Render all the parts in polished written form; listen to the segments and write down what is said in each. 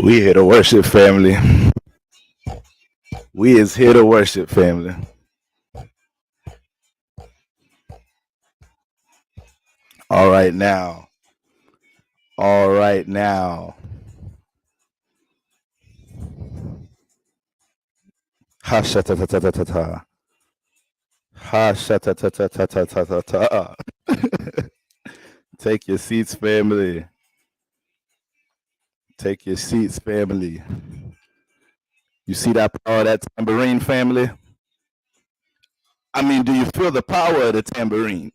We here to worship, family. We is here to worship, family. All right now. All right now. Ha sha ta ta ta ta ta ta. Ha sha ta ta ta ta ta ta ta ta. Take your seats, family. Take your seats, family. You see that power of that tambourine, family? I mean, do you feel the power of the tambourine?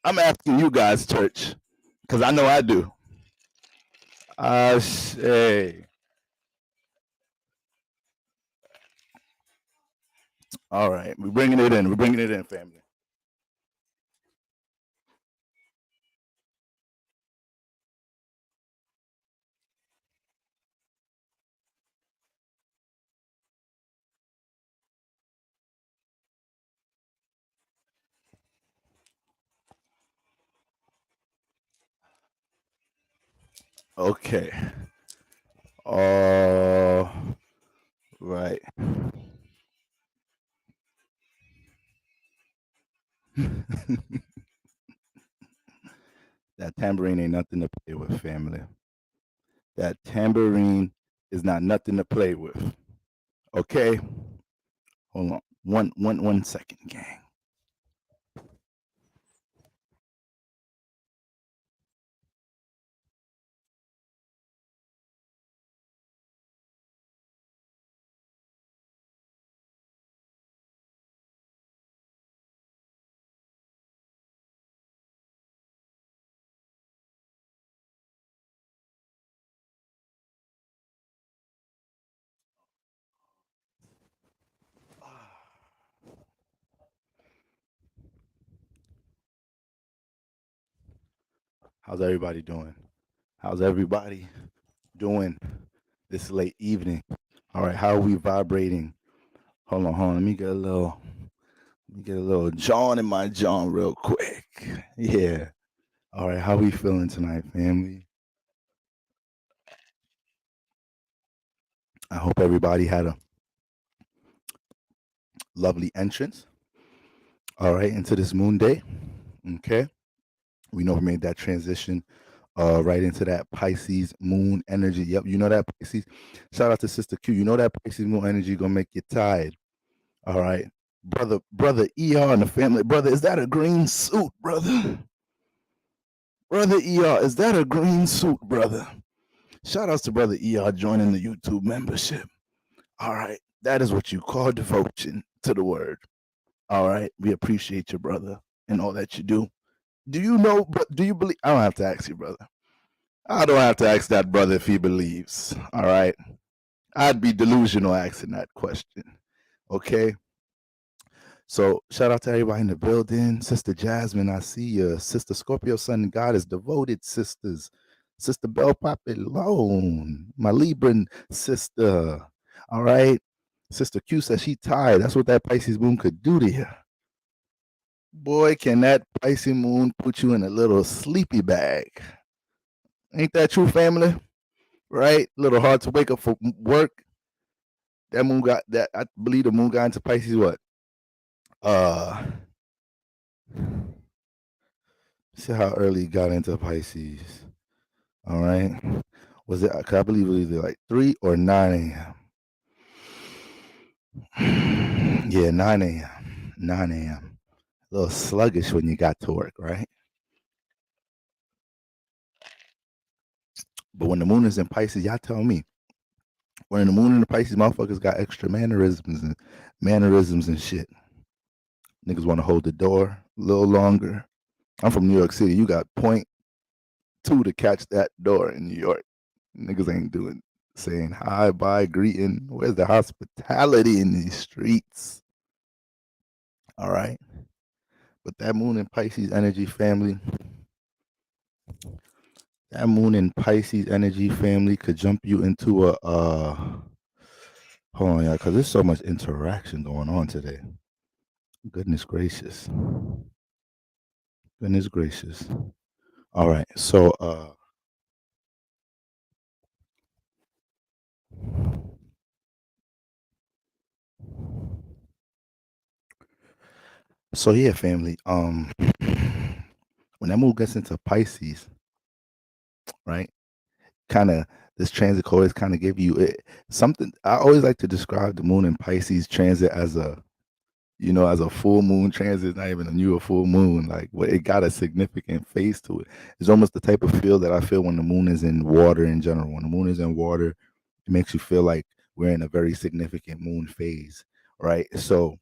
I'm asking you guys, church, because I know I do. Hey. All right, we're bringing it in. We're bringing it in, family. Okay. All right. That tambourine ain't nothing to play with, family. That tambourine is not nothing to play with. Okay? Hold on. One second, gang. How's everybody doing? How's everybody doing this late evening? All right, how are we vibrating? Hold on. Let me get a little John in my John real quick. Yeah. All right, how we feeling tonight, family? I hope everybody had a lovely entrance. All right, into this moon day. Okay. We know we made that transition right into that Pisces moon energy. Yep, you know that Pisces. Shout out to Sister Q. You know that Pisces moon energy gonna make you tired. All right. Brother ER and the family. Brother, is that a green suit, brother? Brother ER, is that a green suit, brother? Shout outs to Brother ER joining the YouTube membership. All right. That is what you call devotion to the word. All right. We appreciate you, brother, and all that you do. Do you know, do you believe? I don't have to ask you, brother. I don't have to ask that brother if he believes. All right. I'd be delusional asking that question. Okay. So shout out to everybody in the building. Sister Jasmine, I see you. Sister Scorpio Sun God is devoted sisters. Sister Belle Papillon, my Libran sister. All right. Sister Q says she tired. That's what that Pisces moon could do to you. Boy, can that Pisces moon put you in a little sleepy bag. Ain't that true, family? Right? A little hard to wake up for work. That moon got that. I believe the moon got into Pisces. What? See how early it got into Pisces. All right. Was it? I believe it was either like 3 or 9 a.m. Yeah, 9 a.m. 9 a.m. A little sluggish when you got to work, right? But when the moon is in Pisces, y'all tell me. When the moon in the Pisces, motherfuckers got extra mannerisms and shit. Niggas want to hold the door a little longer. I'm from New York City. You got point two to catch that door in New York. Niggas ain't saying hi, bye, greeting. Where's the hospitality in these streets? All right. But that moon in Pisces energy family, that moon in Pisces energy family could jump you into a hold on, yeah, because there's so much interaction going on today. Goodness gracious. Goodness gracious. All right. So So yeah, family. When that moon gets into Pisces, right? Kind of this transit always kind of give you something. I always like to describe the moon in Pisces transit as as a full moon transit, not even a new or full moon. Like it got a significant phase to it. It's almost the type of feel that I feel when the moon is in water in general. When the moon is in water, it makes you feel like we're in a very significant moon phase, right? So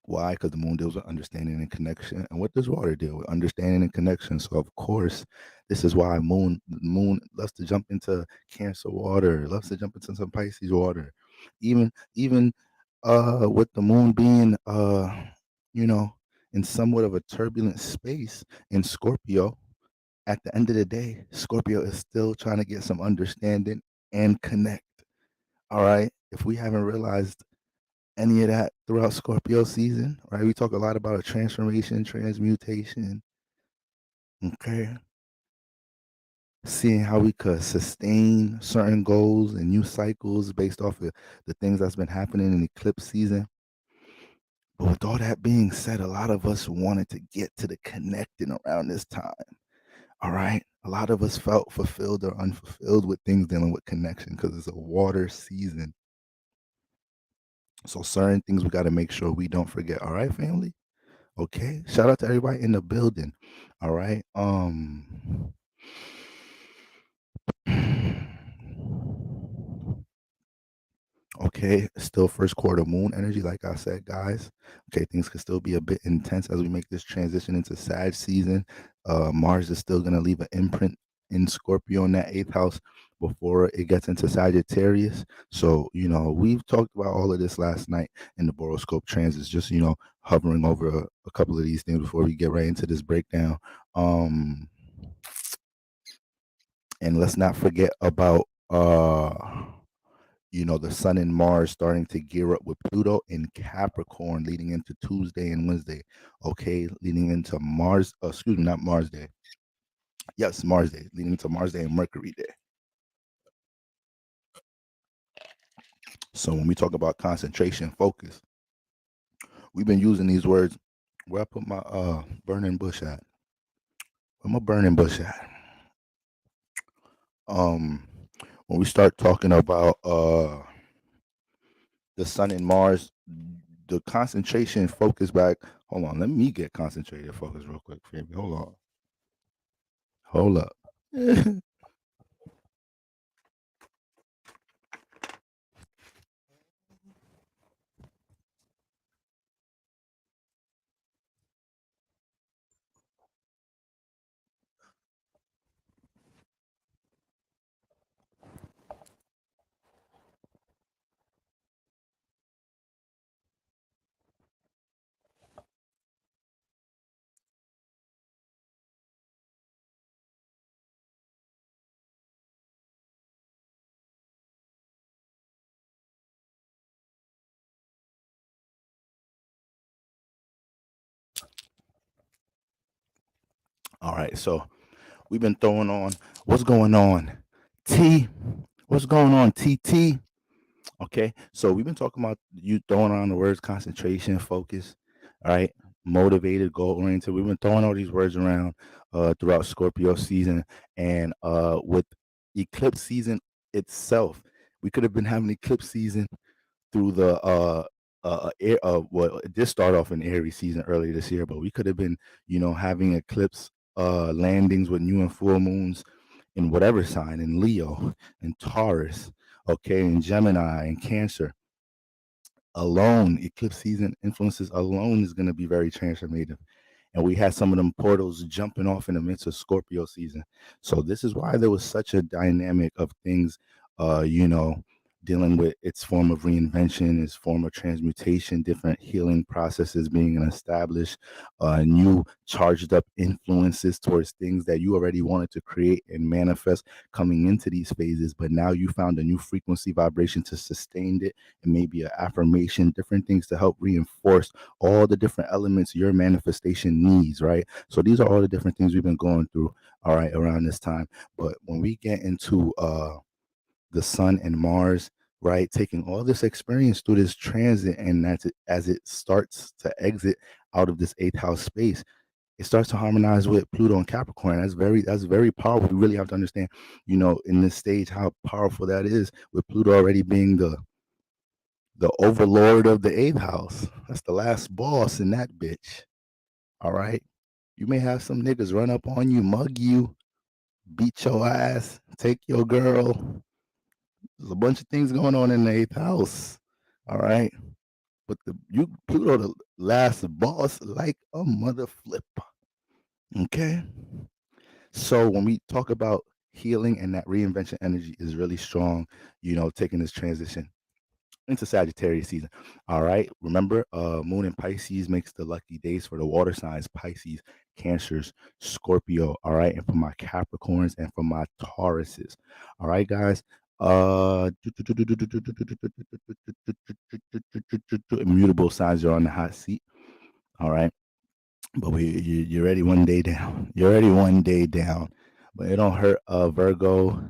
why? Because the moon deals with understanding and connection. And what does water deal with? Understanding and connection. So of course, this is why moon loves to jump into Cancer water, loves to jump into some Pisces water. Even with the moon being you know, in somewhat of a turbulent space in Scorpio, at the end of the day, Scorpio is still trying to get some understanding and connect. All right. If we haven't realized any of that throughout Scorpio season, right? We talk a lot about a transformation, transmutation, okay? Seeing how we could sustain certain goals and new cycles based off of the things that's been happening in eclipse season. But with all that being said, a lot of us wanted to get to the connecting around this time. All right. A lot of us felt fulfilled or unfulfilled with things dealing with connection because it's a water season. So certain things we got to make sure we don't forget. All right, family. Okay. Shout out to everybody in the building. All right. Okay, still first quarter moon energy, like I said, guys. Okay, things could still be a bit intense as we make this transition into Sag season. Mars is still gonna leave an imprint in Scorpio in that eighth house before it gets into Sagittarius. So, we've talked about all of this last night in the Boroscope transits, just hovering over a couple of these things before we get right into this breakdown. Um, and let's not forget about the Sun and Mars starting to gear up with Pluto in Capricorn leading into Tuesday and Wednesday. Okay, leading into Mars, excuse me, not Mars Day. Yes, Mars Day, leading into Mars Day and Mercury Day. So when we talk about concentration, focus, we've been using these words. Where I put my burning bush at? Where my burning bush at? Um, when we start talking about the Sun and Mars, the concentration focus back. Hold on, let me get concentrated focus real quick, baby. Hold on. Hold up. All right, so we've been throwing on what's going on, T. What's going on, TT? Okay, so we've been talking about you throwing on the words concentration, focus, all right, motivated, goal oriented. We've been throwing all these words around throughout Scorpio season, and with eclipse season itself, we could have been having eclipse season through the well, it did start off in Aries season earlier this year, but we could have been, having eclipse landings with new and full moons in whatever sign, in Leo, in Taurus, okay, in Gemini, in Cancer. Alone, eclipse season influences alone is going to be very transformative, and we had some of them portals jumping off in the midst of Scorpio season. So this is why there was such a dynamic of things, uh, you know, dealing with its form of reinvention, its form of transmutation, different healing processes being established, new charged up influences towards things that you already wanted to create and manifest coming into these phases, but now you found a new frequency vibration to sustain it, and maybe an affirmation, different things to help reinforce all the different elements your manifestation needs, right? So these are all the different things we've been going through, all right, around this time. But when we get into the Sun and Mars, right, taking all this experience through this transit, and as it starts to exit out of this eighth house space, it starts to harmonize with Pluto and Capricorn. That's very powerful. We really have to understand, in this stage how powerful that is, with Pluto already being the overlord of the eighth house. That's the last boss in that bitch. All right. You may have some niggas run up on you, mug you, beat your ass, take your girl. There's a bunch of things going on in the eighth house. All right. But Pluto the last boss like a mother flipper. Okay. So when we talk about healing and that reinvention energy is really strong, taking this transition into Sagittarius season. All right. Remember, Moon in Pisces makes the lucky days for the water signs, Pisces, Cancers, Scorpio. All right. And for my Capricorns and for my Tauruses. All right, guys. Immutable signs are on the hot seat. All right. But you're already one day down. You're already one day down. But it don't hurt Virgo,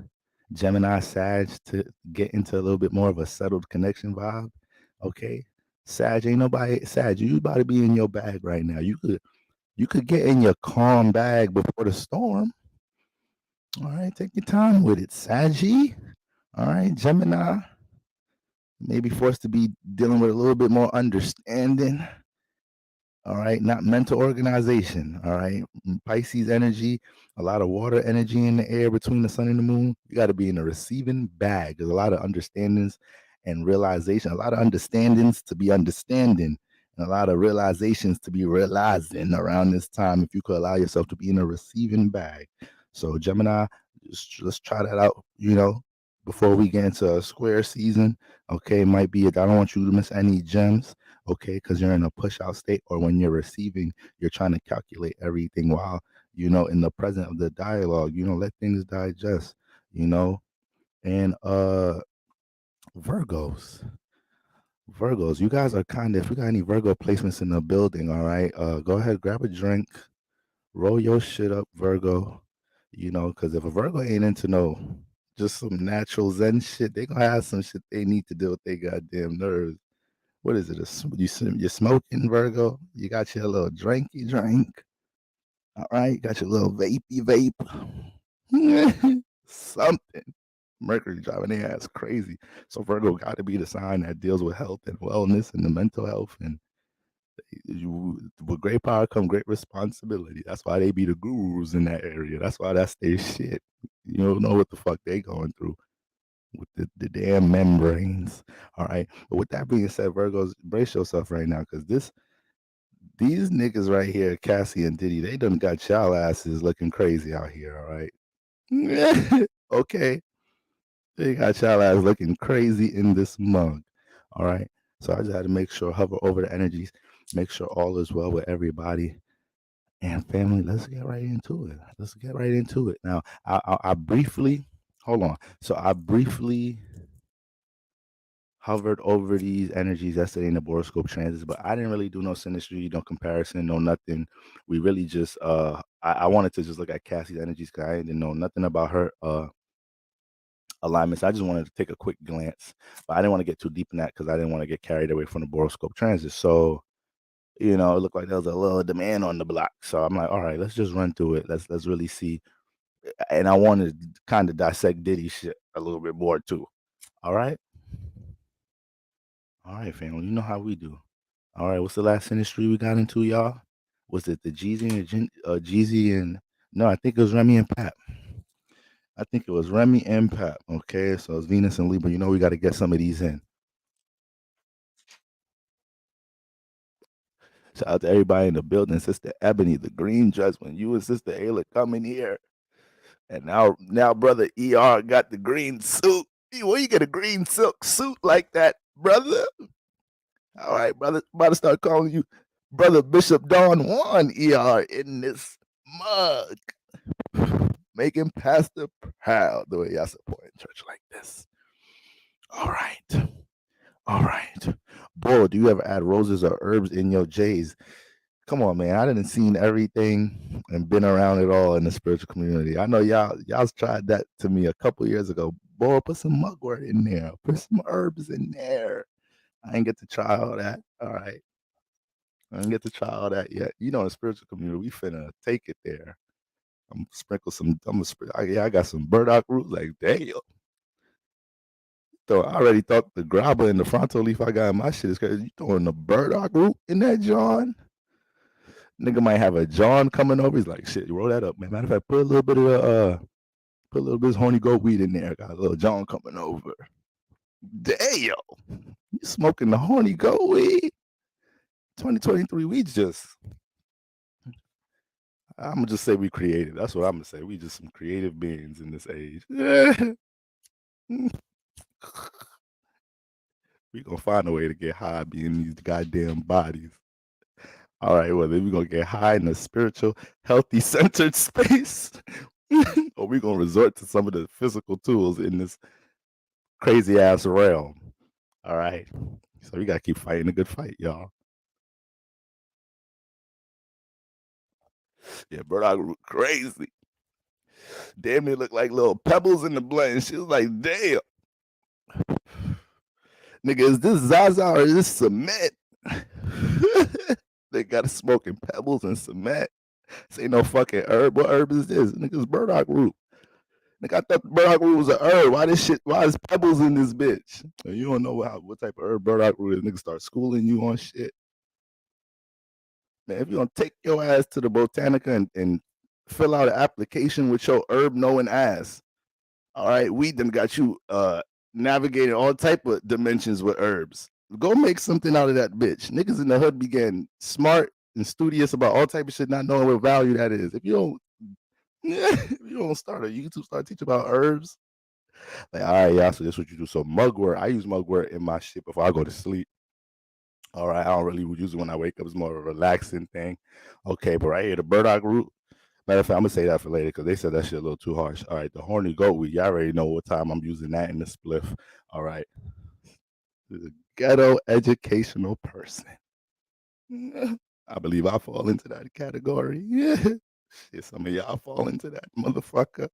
Gemini, Sag to get into a little bit more of a settled connection vibe. Okay. Sag, ain't nobody Sag, you about to be in your bag right now. You could get in your calm bag before the storm. All right, take your time with it. Saggy. All right, Gemini. Maybe forced to be dealing with a little bit more understanding. All right, not mental organization. All right, Pisces energy, a lot of water energy in the air between the sun and the moon. You got to be in a receiving bag. There's a lot of understandings and realization, a lot of understandings to be understanding, and a lot of realizations to be realizing around this time. If you could allow yourself to be in a receiving bag. So, Gemini, let's try that out, before we get into a square season. Okay, might be, I don't want you to miss any gems, okay, because you're in a push out state, or when you're receiving, you're trying to calculate everything while, in the present of the dialogue, let things digest, you know, and Virgos. Virgos, you guys are kind of, if you got any Virgo placements in the building, all right, go ahead, grab a drink, roll your shit up, Virgo, because if a Virgo ain't into just some natural Zen shit, they gonna have some shit they need to deal with their goddamn nerves. What is it? You're smoking, Virgo? You got your little drinky drink. All right. You got your little vapey vape. Something. Mercury driving their ass crazy. So Virgo got to be the sign that deals with health and wellness and the mental health. And with great power come great responsibility. That's why they be the gurus in that area. That's why that's their shit. You don't know what the fuck they going through with the damn membranes. All right. But with that being said, Virgos, brace yourself right now, because these niggas right here, Cassie and Diddy, they done got y'all asses looking crazy out here. All right. Okay. They got y'all ass looking crazy in this mug. All right. So I just had to make sure, hover over the energies, make sure all is well with everybody. And family, let's get right into it. Let's get right into it. Now, I briefly, hold on. So I briefly hovered over these energies yesterday in the boroscope transits, but I didn't really do no synastry, no comparison, no nothing. We really just I wanted to just look at Cassie's energies because I didn't know nothing about her alignments. I just wanted to take a quick glance, but I didn't want to get too deep in that because I didn't want to get carried away from the boroscope transit. So, it looked like there was a little demand on the block. So I'm like, all right, let's just run through it. Let's really see. And I wanted to kind of dissect Diddy shit a little bit more too. All right. All right, family. You know how we do. All right, what's the last industry we got into, y'all? Was it the Jeezy and no? I think it was Remy and Pap. I think it was Remy and Pap. Okay, so it's Venus and Libra. We got to get some of these in. Shout out to everybody in the building. Sister Ebony, the green dress. When you and Sister Ayla come in here, and now brother ER got the green suit. Where you get a green silk suit like that, brother? All right, brother. About to start calling you Brother Bishop Don Juan ER in this mug. Making Pastor proud the way y'all support church like this. All right. All right. Boy, do you ever add roses or herbs in your J's? Come on, man. I didn't seen everything and been around it all in the spiritual community. I know y'all's tried that to me a couple years ago. Boy, put some mugwort in there. Put some herbs in there. I ain't get to try all that. All right. I didn't get to try all that yet. You know, in the spiritual community, we finna take it there. I'm sprinkle some. Yeah, I got some burdock roots. Like, damn. So I already thought the grabber and the frontal leaf I got in my shit is crazy. You throwing the burdock root in that John? Nigga might have a John coming over. He's like, shit, you roll that up, man. Matter of fact, put a little bit of put a little bit of horny goat weed in there. Got a little John coming over. Damn, you smoking the horny goat weed? 2023, we just. I'm gonna just say we creative. That's what I'm gonna say. We just some creative beings in this age. We gonna find a way to get high being these goddamn bodies. All right, well then we gonna get high in a spiritual, healthy, centered space, or we gonna resort to some of the physical tools in this crazy ass realm. All right, so we gotta keep fighting a good fight, y'all. Yeah, burdock root crazy. Damn, they look like little pebbles in the blend. She was like, damn. Nigga, is this Zaza or is this cement? They got smoking pebbles and cement. This ain't no fucking herb. What herb is this? Nigga's burdock root. Nigga, I thought burdock root was a herb. Why is pebbles in this bitch? You don't know what type of herb burdock root is. Nigga start schooling you on shit. Man, if you don't take your ass to the Botanica and fill out an application with your herb knowing ass. All right, we done got you navigating all type of dimensions with herbs. Go make something out of that bitch. Niggas in the hood began smart and studious about all type of shit, not knowing what value that is. If you don't start a YouTube, start teaching about herbs. Like, all right, y'all, so this is what you do. So mugwort, I use mugwort in my shit before I go to sleep. All right, I don't really use it when I wake up. It's more of a relaxing thing. Okay, but right here, the burdock root. Matter of fact, I'm gonna say that for later because they said that shit a little too harsh. All right, the horny goat weed. Y'all already know what time I'm using that in the spliff. All right, the ghetto educational person. I believe I fall into that category. Yeah, shit, some of y'all fall into that motherfucker.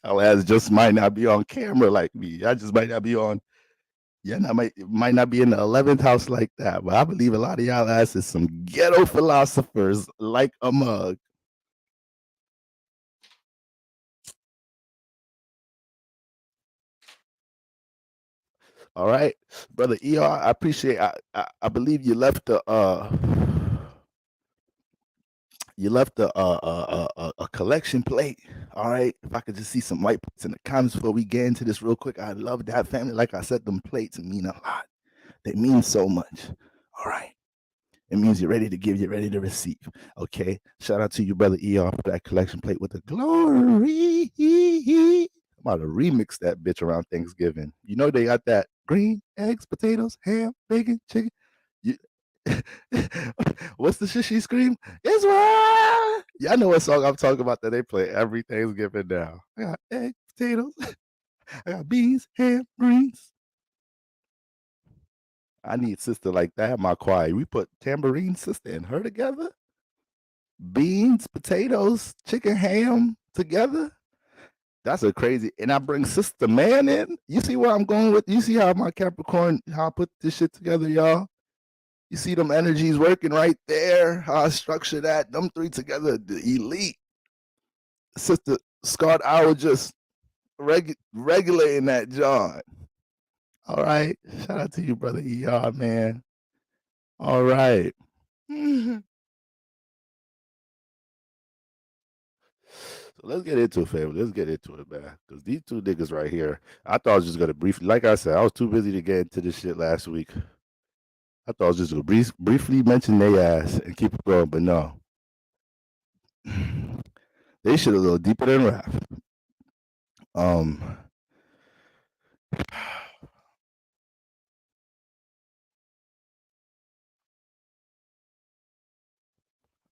Y'all ass just might not be on camera like me. Y'all just might not be on. Yeah, might not be in the 11th house like that, but I believe a lot of y'all ass is some ghetto philosophers like a mug. All right, brother ER, I appreciate. I believe you left a collection plate. All right, if I could just see some white plates in the comments before we get into this real quick, I love that family. Like I said, them plates mean a lot. They mean so much. All right. It means you're ready to give, you're ready to receive. Okay. Shout out to you, brother ER, for that collection plate with the glory. I'm about to remix that bitch around Thanksgiving. You know they got that green, eggs, potatoes, ham, bacon, chicken. You, what's the shit she scream? Israel! Y'all know what song I'm talking about that they play every Thanksgiving now. I got eggs, potatoes, I got beans, ham, greens. I need sister like that in my choir. We put tambourine sister and her together. Beans, potatoes, chicken, ham together. That's a crazy. And I bring sister man in. You see where I'm going with? You see how my Capricorn, how I put this shit together, y'all? You see them energies working right there. How I structure that. Them three together, the elite. Sister Scott, I was just regulating that John. All right. Shout out to you, brother ER, man. All right. So let's get into it, family. Let's get into it, man. Because these two niggas right here, I thought I was just gonna briefly, like I said, I was too busy to get into this shit last week. I thought I was just gonna briefly mention their ass and keep it going, but no. They should have go deeper than rap.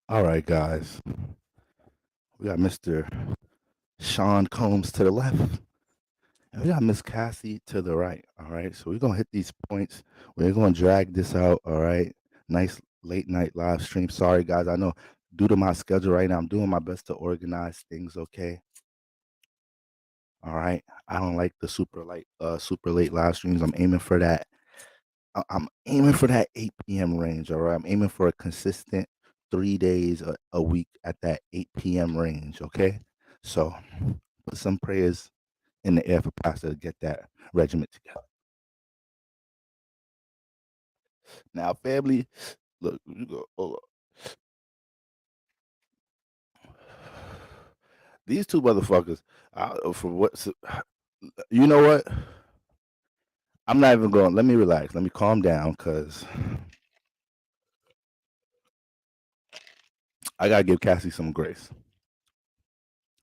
All right, guys. We got Mr. Sean Combs to the left. And we got Miss Cassie to the right. All right. So we're gonna hit these points. We're gonna drag this out. All right. Nice late night live stream. Sorry guys. I know due to my schedule right now, I'm doing my best to organize things, okay? All right. I don't like the super late live streams. I'm aiming for that I'm aiming for that 8 p.m. range. All right, I'm aiming for a consistent 3 days a week at that 8 p.m. range. Okay, so put some prayers in the air for Pastor to get that regiment together. Now, family, look, you go. Hold up. These two motherfuckers, for what? You know what? I'm not even going. Let me relax. Let me calm down, cause I gotta give Cassie some grace.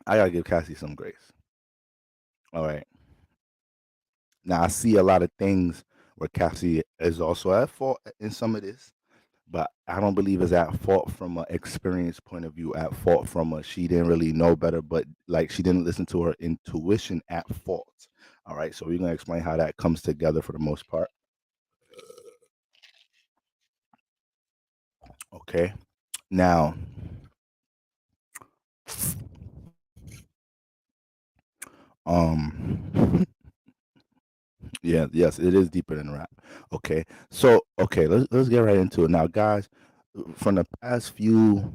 I gotta give Cassie some grace. All right. Now I see a lot of things where Cassie is also at fault in some of this, but I don't believe is at fault from an experience point of view. At fault from a she didn't really know better, but like she didn't listen to her intuition. At fault. All right. So we're gonna explain how that comes together for the most part. Okay. Now, um, yeah, yes, it is deeper than rap. Okay, so okay, let's get right into it now, guys. From the past few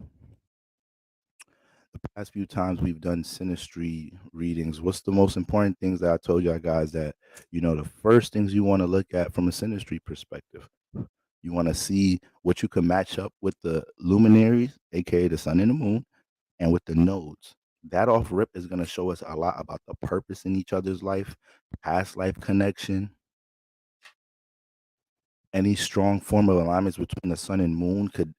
times we've done synastry readings, what's the most important things that I told you guys that the first things you want to look at from a synastry perspective? You want to see what you can match up with the luminaries, aka the sun and the moon, and with the nodes. That off rip is going to show us a lot about the purpose in each other's life, past life connection, any strong form of alignments between the sun and moon could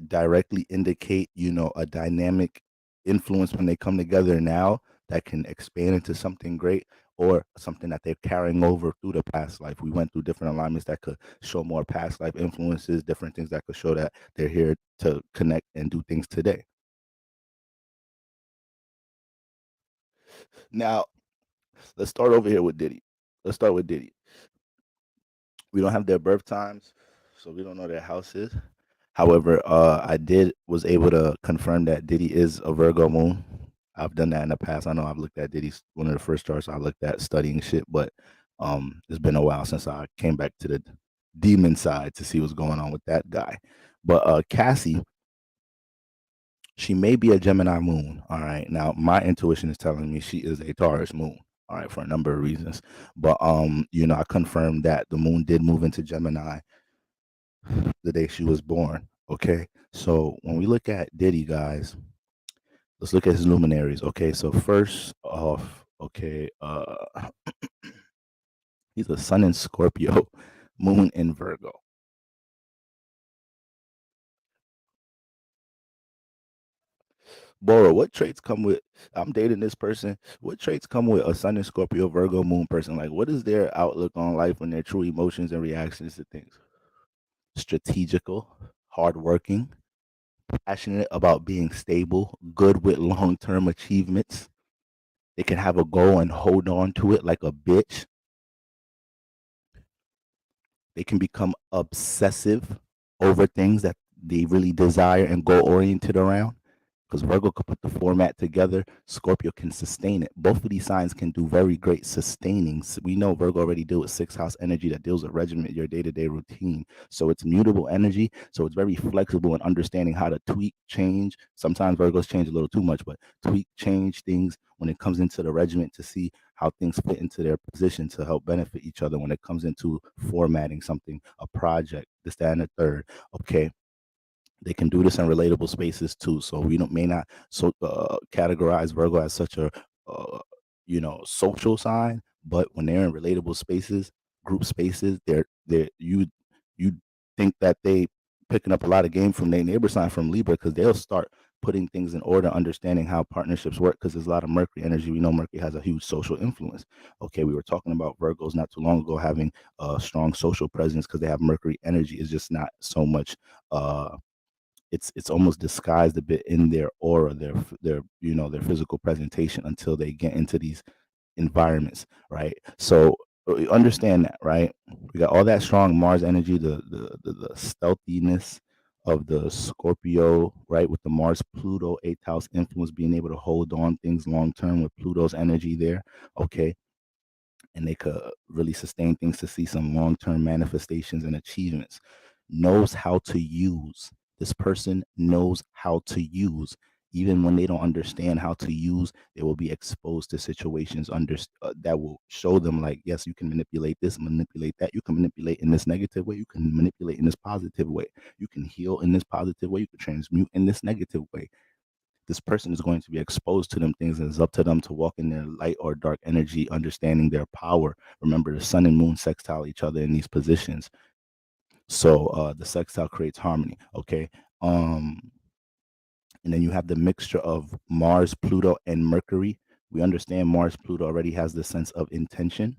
directly indicate, a dynamic influence when they come together now that can expand into something great or something that they're carrying over through the past life. We went through different alignments that could show more past life influences, different things that could show that they're here to connect and do things today. Now, let's start over here with Diddy. Let's start with Diddy. We don't have their birth times, so we don't know their houses. However, I did was able to confirm that Diddy is a Virgo moon. I've done that in the past. I know I've looked at Diddy's one of the first charts I looked at studying shit, but it's been a while since I came back to the demon side to see what's going on with that guy. But Cassie, she may be a Gemini moon. All right. Now my intuition is telling me she is a Taurus moon. All right, for a number of reasons. But I confirmed that the moon did move into Gemini the day she was born. Okay. So when we look at Diddy, guys, let's look at his luminaries. Okay. So first off, okay, he's a sun in Scorpio, moon in Virgo. Bora, what traits come with I'm dating this person? What traits come with a sun in Scorpio, Virgo, moon person? Like, what is their outlook on life and their true emotions and reactions to things? Strategical, hardworking, passionate about being stable, good with long term achievements. They can have a goal and hold on to it like a bitch. They can become obsessive over things that they really desire and goal oriented around. Because Virgo could put the format together, Scorpio can sustain it. Both of these signs can do very great sustaining. We know Virgo already deals with sixth house energy that deals with regiment, your day-to-day routine. So it's mutable energy. So it's very flexible in understanding how to tweak, change. Sometimes Virgos change a little too much, but tweak, change things when it comes into the regiment to see how things fit into their position to help benefit each other when it comes into formatting something, a project, this, that, and the third. Okay, they can do this in relatable spaces too. So we don't may not categorize Virgo as such a social sign, but when they're in relatable spaces, group spaces, you think that they picking up a lot of game from their neighbor sign from Libra because they'll start putting things in order, understanding how partnerships work because there's a lot of Mercury energy. We know Mercury has a huge social influence. Okay, we were talking about Virgos not too long ago having a strong social presence because they have Mercury energy. It's just not so much it's almost disguised a bit in their aura, their physical presentation until they get into these environments, right? So understand that, right? We got all that strong Mars energy, the stealthiness of the Scorpio, right? With the Mars Pluto eighth house influence, being able to hold on things long term with Pluto's energy there. Okay, and they could really sustain things to see some long-term manifestations and achievements. Knows how to use. This person knows how to use. Even when they don't understand how to use, they will be exposed to situations that will show them, like, yes, you can manipulate this, manipulate that. You can manipulate in this negative way. You can manipulate in this positive way. You can heal in this positive way. You can transmute in this negative way. This person is going to be exposed to them things, and it's up to them to walk in their light or dark energy, understanding their power. Remember, the sun and moon sextile each other in these positions. So the sextile creates harmony. Okay. And then you have the mixture of Mars, Pluto, and Mercury. We understand Mars, Pluto already has the sense of intention.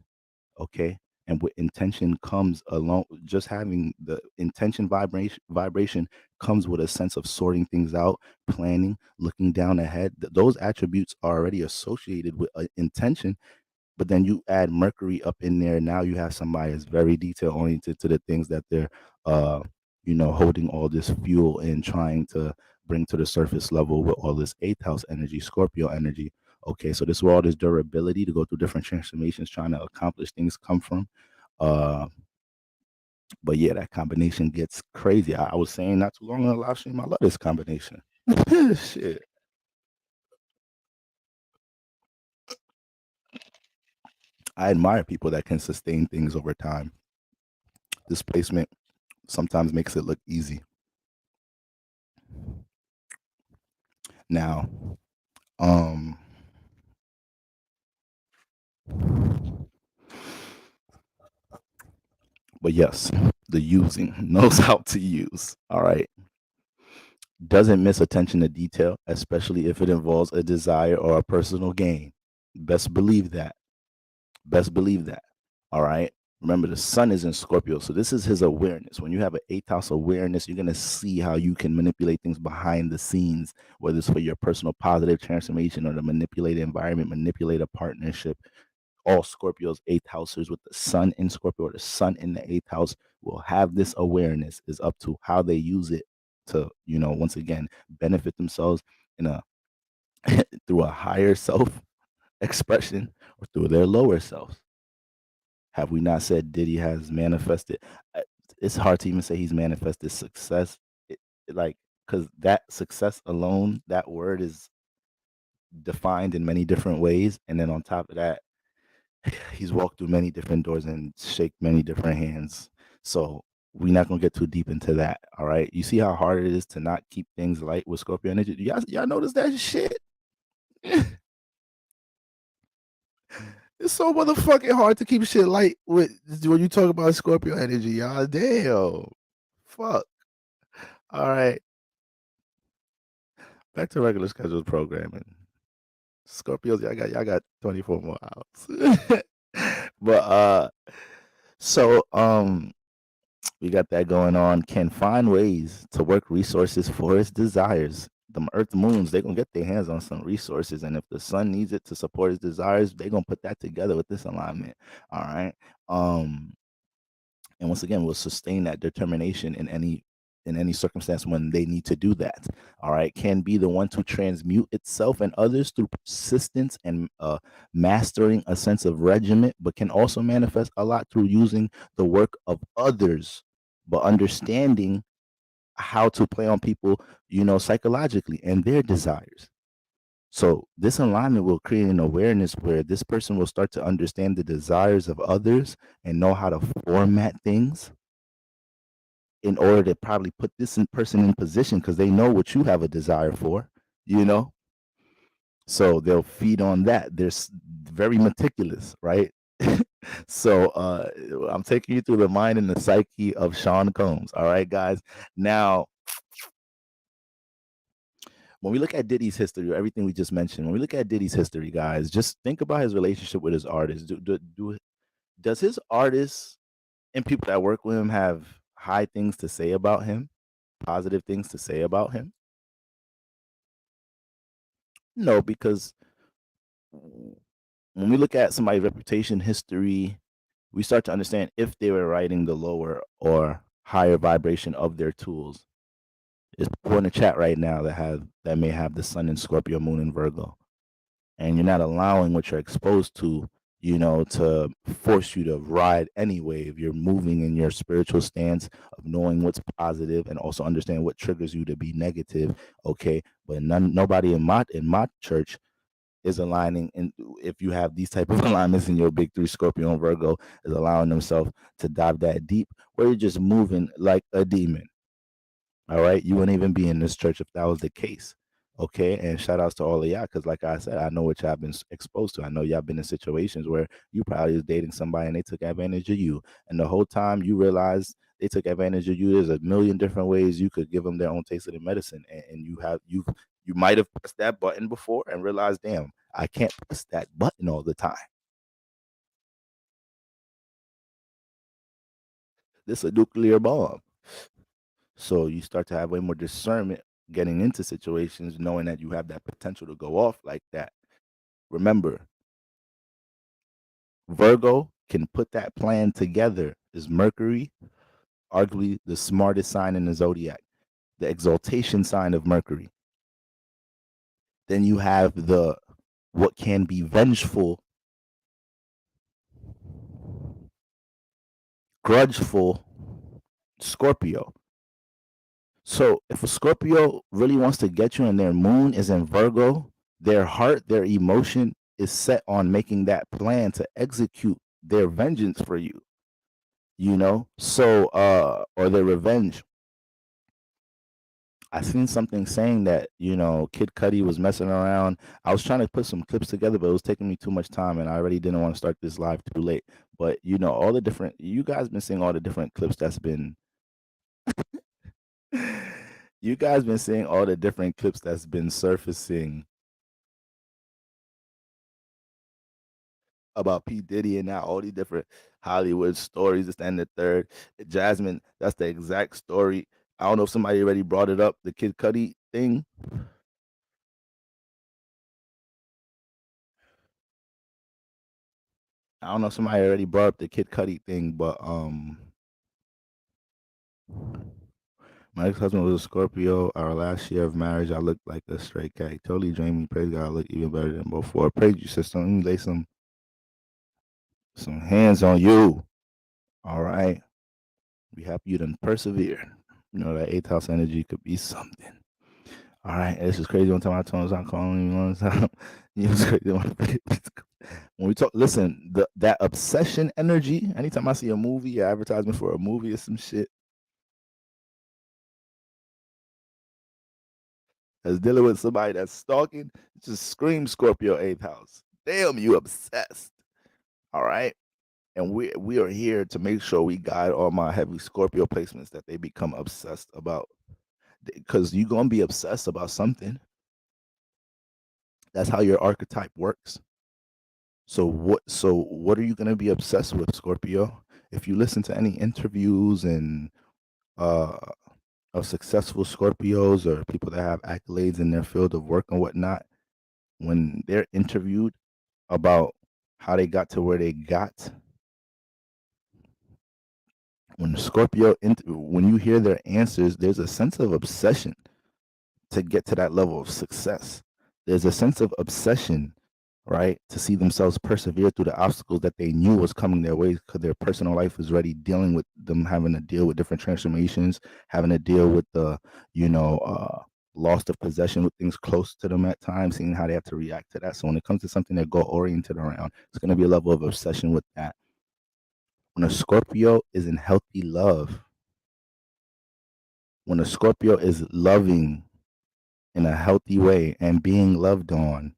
Okay. And with intention comes along, just having the intention vibration comes with a sense of sorting things out, planning, looking down ahead. Those attributes are already associated with intention. But then you add Mercury up in there. Now you have somebody that's very detail oriented to the things that they're, uh, holding all this fuel and trying to bring to the surface level with all this eighth house energy, Scorpio energy. Okay, so this is where all this durability to go through different transformations, trying to accomplish things come from. Uh, but yeah, that combination gets crazy. I was saying not too long ago, live stream, I love this combination. Shit. I admire people that can sustain things over time. Displacement sometimes makes it look easy. Now, um, but yes, the using knows how to use. All right. Doesn't miss attention to detail, especially if it involves a desire or a personal gain. Best believe that. Best believe that. All right. Remember, the sun is in Scorpio. So this is his awareness. When you have an eighth house awareness, you're going to see how you can manipulate things behind the scenes, whether it's for your personal positive transformation or to manipulate the environment, manipulate a partnership. All Scorpios, eighth housers with the sun in Scorpio or the sun in the eighth house will have this awareness. Is up to how they use it to, once again, benefit themselves in a through a higher self expression or through their lower selves. Have we not said Diddy has manifested? It's hard to even say he's manifested success. Like, because that success alone, that word is defined in many different ways. And then on top of that, he's walked through many different doors and shake many different hands. So we're not gonna get too deep into that. All right. You see how hard it is to not keep things light with Scorpio energy? Y'all notice that shit? It's so motherfucking hard to keep shit light with when you talk about Scorpio energy, y'all. Damn. Fuck. All right. Back to regular scheduled programming. Scorpios, y'all got 24 more hours. But so we got that going on. Can find ways to work resources for its desires. The Earth moons, they're gonna get their hands on some resources, and if the sun needs it to support its desires, they're gonna put that together with this alignment. All right. And once again, will sustain that determination in any circumstance when they need to do that. All right. Can be the one to transmute itself and others through persistence and mastering a sense of regiment, but can also manifest a lot through using the work of others, but understanding how to play on people, psychologically and their desires. So this alignment will create an awareness where this person will start to understand the desires of others and know how to format things in order to probably put this person in position because they know what you have a desire for, you know? So they'll feed on that. They're very meticulous, right? So I'm taking you through the mind and the psyche of Sean Combs. All right, guys. Now, when we look at Diddy's history, or everything we just mentioned, when we look at Diddy's history, guys, just think about his relationship with his artists. Does his artists and people that work with him have high things to say about him, positive things to say about him? No, because when we look at somebody's reputation, history, we start to understand if they were writing the lower or higher vibration of their tools. There's people in the chat right now that may have the sun in Scorpio, moon in Virgo, and you're not allowing what you're exposed to to force you to ride any wave. You're moving in your spiritual stance of knowing what's positive and also understand what triggers you to be negative. Okay, but nobody in my church is aligning, and if you have these type of alignments in your big three, Scorpio and Virgo, is allowing themselves to dive that deep where you're just moving like a demon. All right, you wouldn't even be in this church if that was the case. Okay, and shout outs to all of y'all, because like I said, I know what y'all been exposed to. I know y'all been in situations where you probably was dating somebody and they took advantage of you, and the whole time you realize they took advantage of you. There's a million different ways you could give them their own taste of the medicine, and you might have pressed that button before and realized, damn, I can't press that button all the time. This is a nuclear bomb. So you start to have way more discernment getting into situations, knowing that you have that potential to go off like that. Remember, Virgo can put that plan together. Is Mercury, arguably the smartest sign in the zodiac, the exaltation sign of Mercury. Then you have the what can be vengeful, grudgeful Scorpio. So if a Scorpio really wants to get you and their moon is in Virgo, their heart, their emotion is set on making that plan to execute their vengeance for you, So or their revenge. I seen something saying that, Kid Cudi was messing around. I was trying to put some clips together, but it was taking me too much time and I already didn't want to start this live too late. But all the different you guys been seeing all the different clips that's been you guys been seeing all the different clips that's been surfacing about P. Diddy and now all these different Hollywood stories, this and the third. Jasmine, that's the exact story. I don't know if somebody already brought it up, the Kid Cudi thing. I don't know if somebody already brought up the Kid Cudi thing, but my ex-husband was a Scorpio. Our last year of marriage, I looked like a straight cat. He totally drained me. Praise God, I look even better than before. Praise you, sister. Let me lay some hands on you. All right. Be happy you done persevered. That eighth house energy could be something. All right, this is crazy. One time I told him I'm calling you one time. You was crazy. When we talk, listen, that obsession energy. Anytime I see a movie, advertisement for a movie or some shit, that's dealing with somebody that's stalking, just scream Scorpio eighth house. Damn, you obsessed. All right. And we are here to make sure we guide all my heavy Scorpio placements that they become obsessed about. Because you're gonna be obsessed about something. That's how your archetype works. So what are you gonna be obsessed with, Scorpio? If you listen to any interviews and uh of successful Scorpios or people that have accolades in their field of work and whatnot, when they're interviewed about how they got to where they got, when when you hear their answers, there's a sense of obsession to get to that level of success. There's a sense of obsession, right, to see themselves persevere through the obstacles that they knew was coming their way because their personal life was already dealing with them having to deal with different transformations, having to deal with the, loss of possession with things close to them at times, seeing how they have to react to that. So when it comes to something they're goal oriented around, it's going to be a level of obsession with that. When a Scorpio is in healthy love, when a Scorpio is loving in a healthy way and being loved on,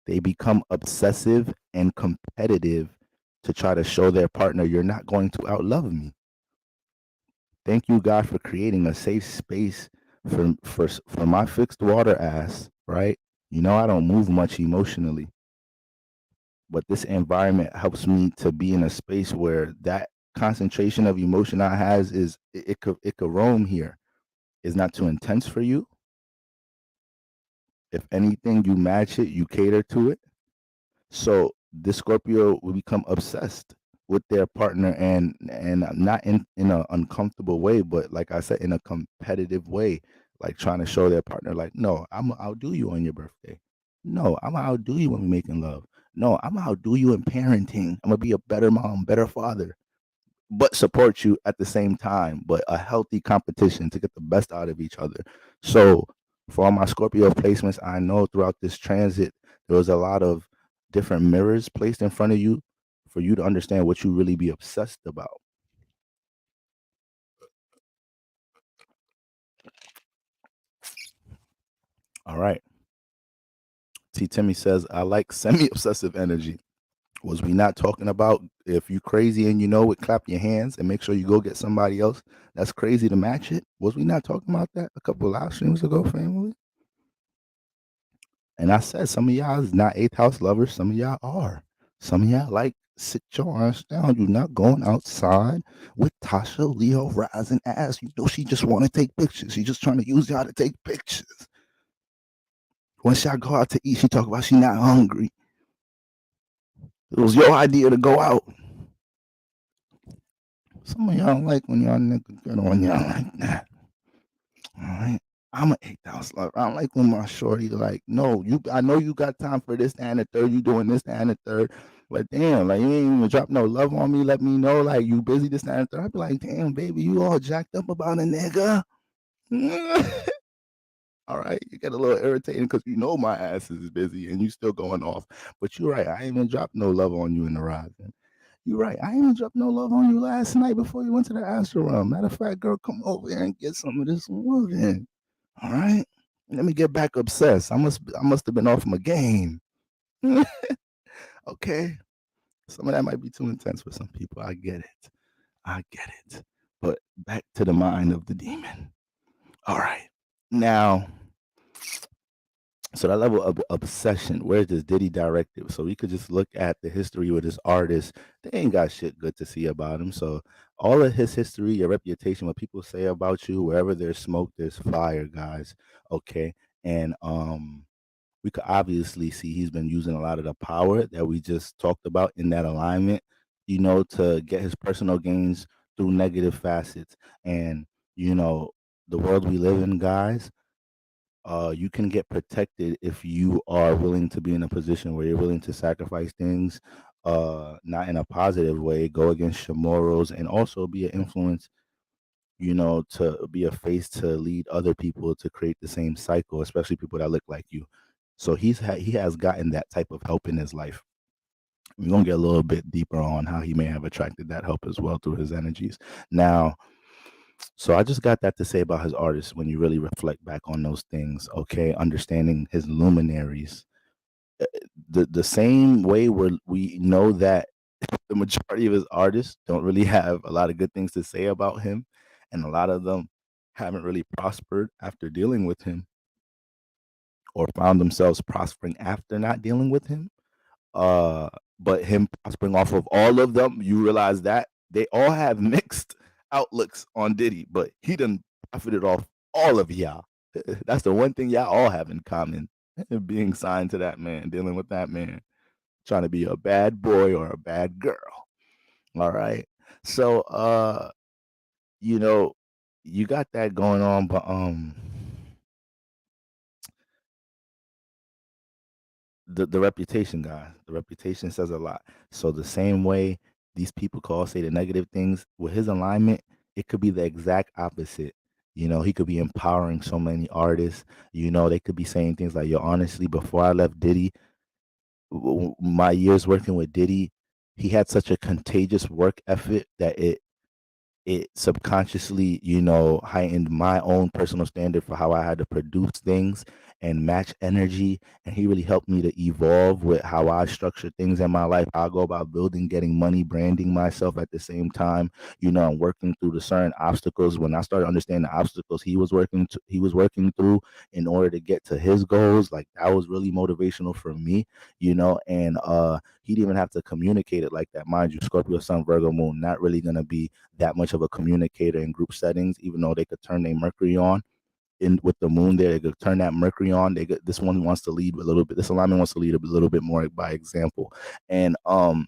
they become obsessive and competitive to try to show their partner, you're not going to outlove me. Thank you, God, for creating a safe space for my fixed water ass, right? I don't move much emotionally, but this environment helps me to be in a space where that concentration of emotion I has is it could roam here. It's not too intense for you. If anything, you match it, you cater to it. So this Scorpio will become obsessed with their partner and not in an uncomfortable way, but like I said, in a competitive way, like trying to show their partner, like, no, I'm gonna outdo you on your birthday. No, I'm gonna outdo you when we're making love. No, I'm gonna outdo you in parenting. I'm gonna be a better mom, better father, but support you at the same time, but a healthy competition to get the best out of each other. So for all my Scorpio placements, I know throughout this transit, there was a lot of different mirrors placed in front of you for you to understand what you really be obsessed about. All right. T. Timmy says, I like semi obsessive energy. Was we not talking about if you crazy and you know it, clap your hands and make sure you go get somebody else that's crazy to match it? Was we not talking about that a couple live streams ago, family? And I said some of y'all is not eighth house lovers, some of y'all are. Some of y'all like sit your ass down. You're not going outside with Tasha Leo rising ass. You know she just want to take pictures. She just trying to use y'all to take pictures. When y'all go out to eat, she talk about she not hungry. It was your idea to go out. Some of y'all don't like when y'all niggas get on y'all like that. All right. I'm an 8,000 lover. I don't like when my shorty like, no, you. I know you got time for this, that, and the third. You doing this, that, and the third. But damn, like you ain't even drop no love on me. Let me know, like you busy, this, that, and the third. I be like, damn, baby, you all jacked up about a nigga. All right, you get a little irritating because you know my ass is busy and you still going off. But you're right. I ain't even dropped no love on you in the rising. You're right. I ain't even dropped no love on you last night before you went to the Astro room. Matter of fact, girl, come over here and get some of this loving. All right. Let me get back obsessed. I must have been off my game. Okay. Some of that might be too intense for some people. I get it. I get it. But back to the mind of the demon. All right. Now, so that level of obsession, where does Diddy direct it? So we could just look at the history with this artist. They ain't got shit good to see about him. So all of his history, your reputation, what people say about you, wherever there's smoke, there's fire, guys. Okay. And we could obviously see he's been using a lot of the power that we just talked about in that alignment, to get his personal gains through negative facets. And, you know, the world we live in, guys, you can get protected if you are willing to be in a position where you're willing to sacrifice things, not in a positive way, go against your morals, and also be an influence, to be a face to lead other people to create the same cycle, especially people that look like you. So he has gotten that type of help in his life. We're gonna get a little bit deeper on how he may have attracted that help as well through his energies. Now, so I just got that to say about his artists when you really reflect back on those things, okay? Understanding his luminaries. The same way we know that the majority of his artists don't really have a lot of good things to say about him, and a lot of them haven't really prospered after dealing with him or found themselves prospering after not dealing with him. Uh, but him prospering off of all of them, you realize that they all have mixed outlooks on Diddy, but he done profited off all of y'all. That's the one thing y'all all have in common. Being signed to that man, dealing with that man, trying to be a bad boy or a bad girl. All right. So you know, you got that going on, but the reputation, guy. The reputation says a lot. So the same way these people call say the negative things with his alignment, it could be the exact opposite. He could be empowering so many artists. They could be saying things like, "Yo, honestly, before I left Diddy, my years working with Diddy, he had such a contagious work ethic that it subconsciously, heightened my own personal standard for how I had to produce things and match energy. And he really helped me to evolve with how I structure things in my life. How I go about building, getting money, branding myself at the same time, and working through the certain obstacles. When I started understanding the obstacles he was working through in order to get to his goals, like that was really motivational for me, and he didn't even have to communicate it like that. Mind you, Scorpio Sun, Virgo Moon, not really gonna be that much of a communicator in group settings, even though they could turn their Mercury on in with the moon there. They could turn that Mercury on. This one wants to lead a little bit. This alignment wants to lead a little bit more by example. And uh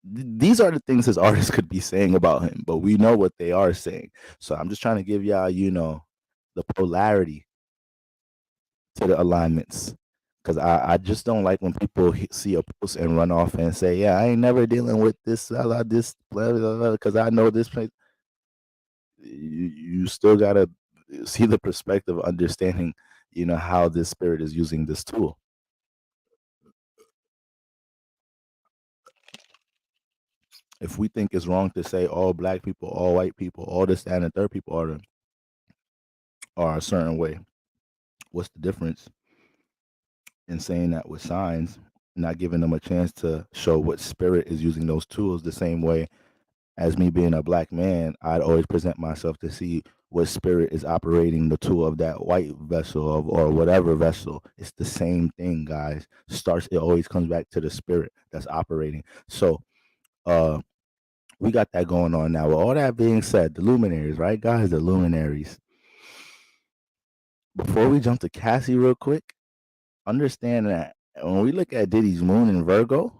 these are the things his artists could be saying about him, but we know what they are saying. So I'm just trying to give y'all, the polarity to the alignments. Because I just don't like when people see a post and run off and say, "Yeah, I ain't never dealing with this, this, blah, blah, blah, because I know this place." You still gotta see the perspective, understanding, how this spirit is using this tool. If we think it's wrong to say all black people, all white people, all this, that, and the third people are a certain way, what's the difference in saying that with signs, not giving them a chance to show what spirit is using those tools the same way as me being a black man, I'd always present myself to see what spirit is operating the tool of that white vessel or whatever vessel. It's the same thing, guys. It always comes back to the spirit that's operating. So uh we got that going on now. With all that being said, the luminaries, right, guys? The luminaries. Before we jump to Cassie real quick, understand that when we look at Diddy's moon in Virgo,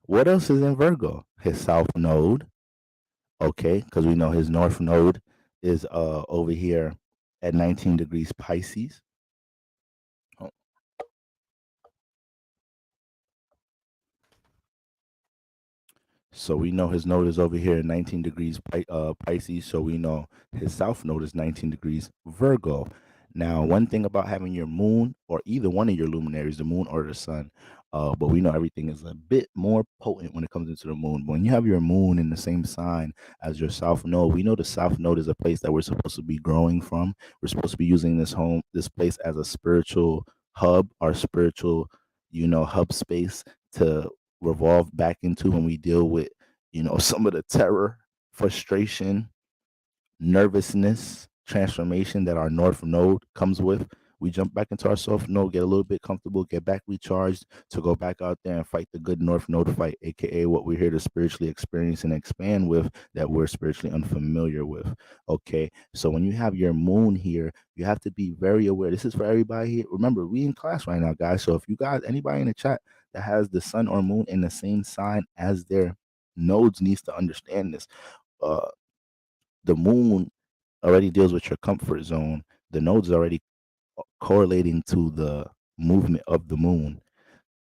what else is in Virgo? His south node, okay, because we know his north node is over here at 19 degrees Pisces. Oh, so we know his node is over here at 19 degrees Pisces. So we know his south node is 19 degrees Virgo. Now, one thing about having your moon or either one of your luminaries, the moon or the sun, but we know everything is a bit more potent when it comes into the moon. When you have your moon in the same sign as your south node, we know the south node is a place that we're supposed to be growing from. We're supposed to be using this place as a spiritual hub, our spiritual, hub space to revolve back into when we deal with, some of the terror, frustration, nervousness, transformation that our north node comes with. We jump back into our south node, get a little bit comfortable, get back recharged to go back out there and fight the good north node fight, aka what we're here to spiritually experience and expand with that we're spiritually unfamiliar with. Okay, so when you have your moon here, you have to be very aware. This is for everybody here. Remember, we in class right now, guys. So if you guys, anybody in the chat that has the sun or moon in the same sign as their nodes needs to understand this. Uh, the moon already deals with your comfort zone. The nodes already correlating to the movement of the moon.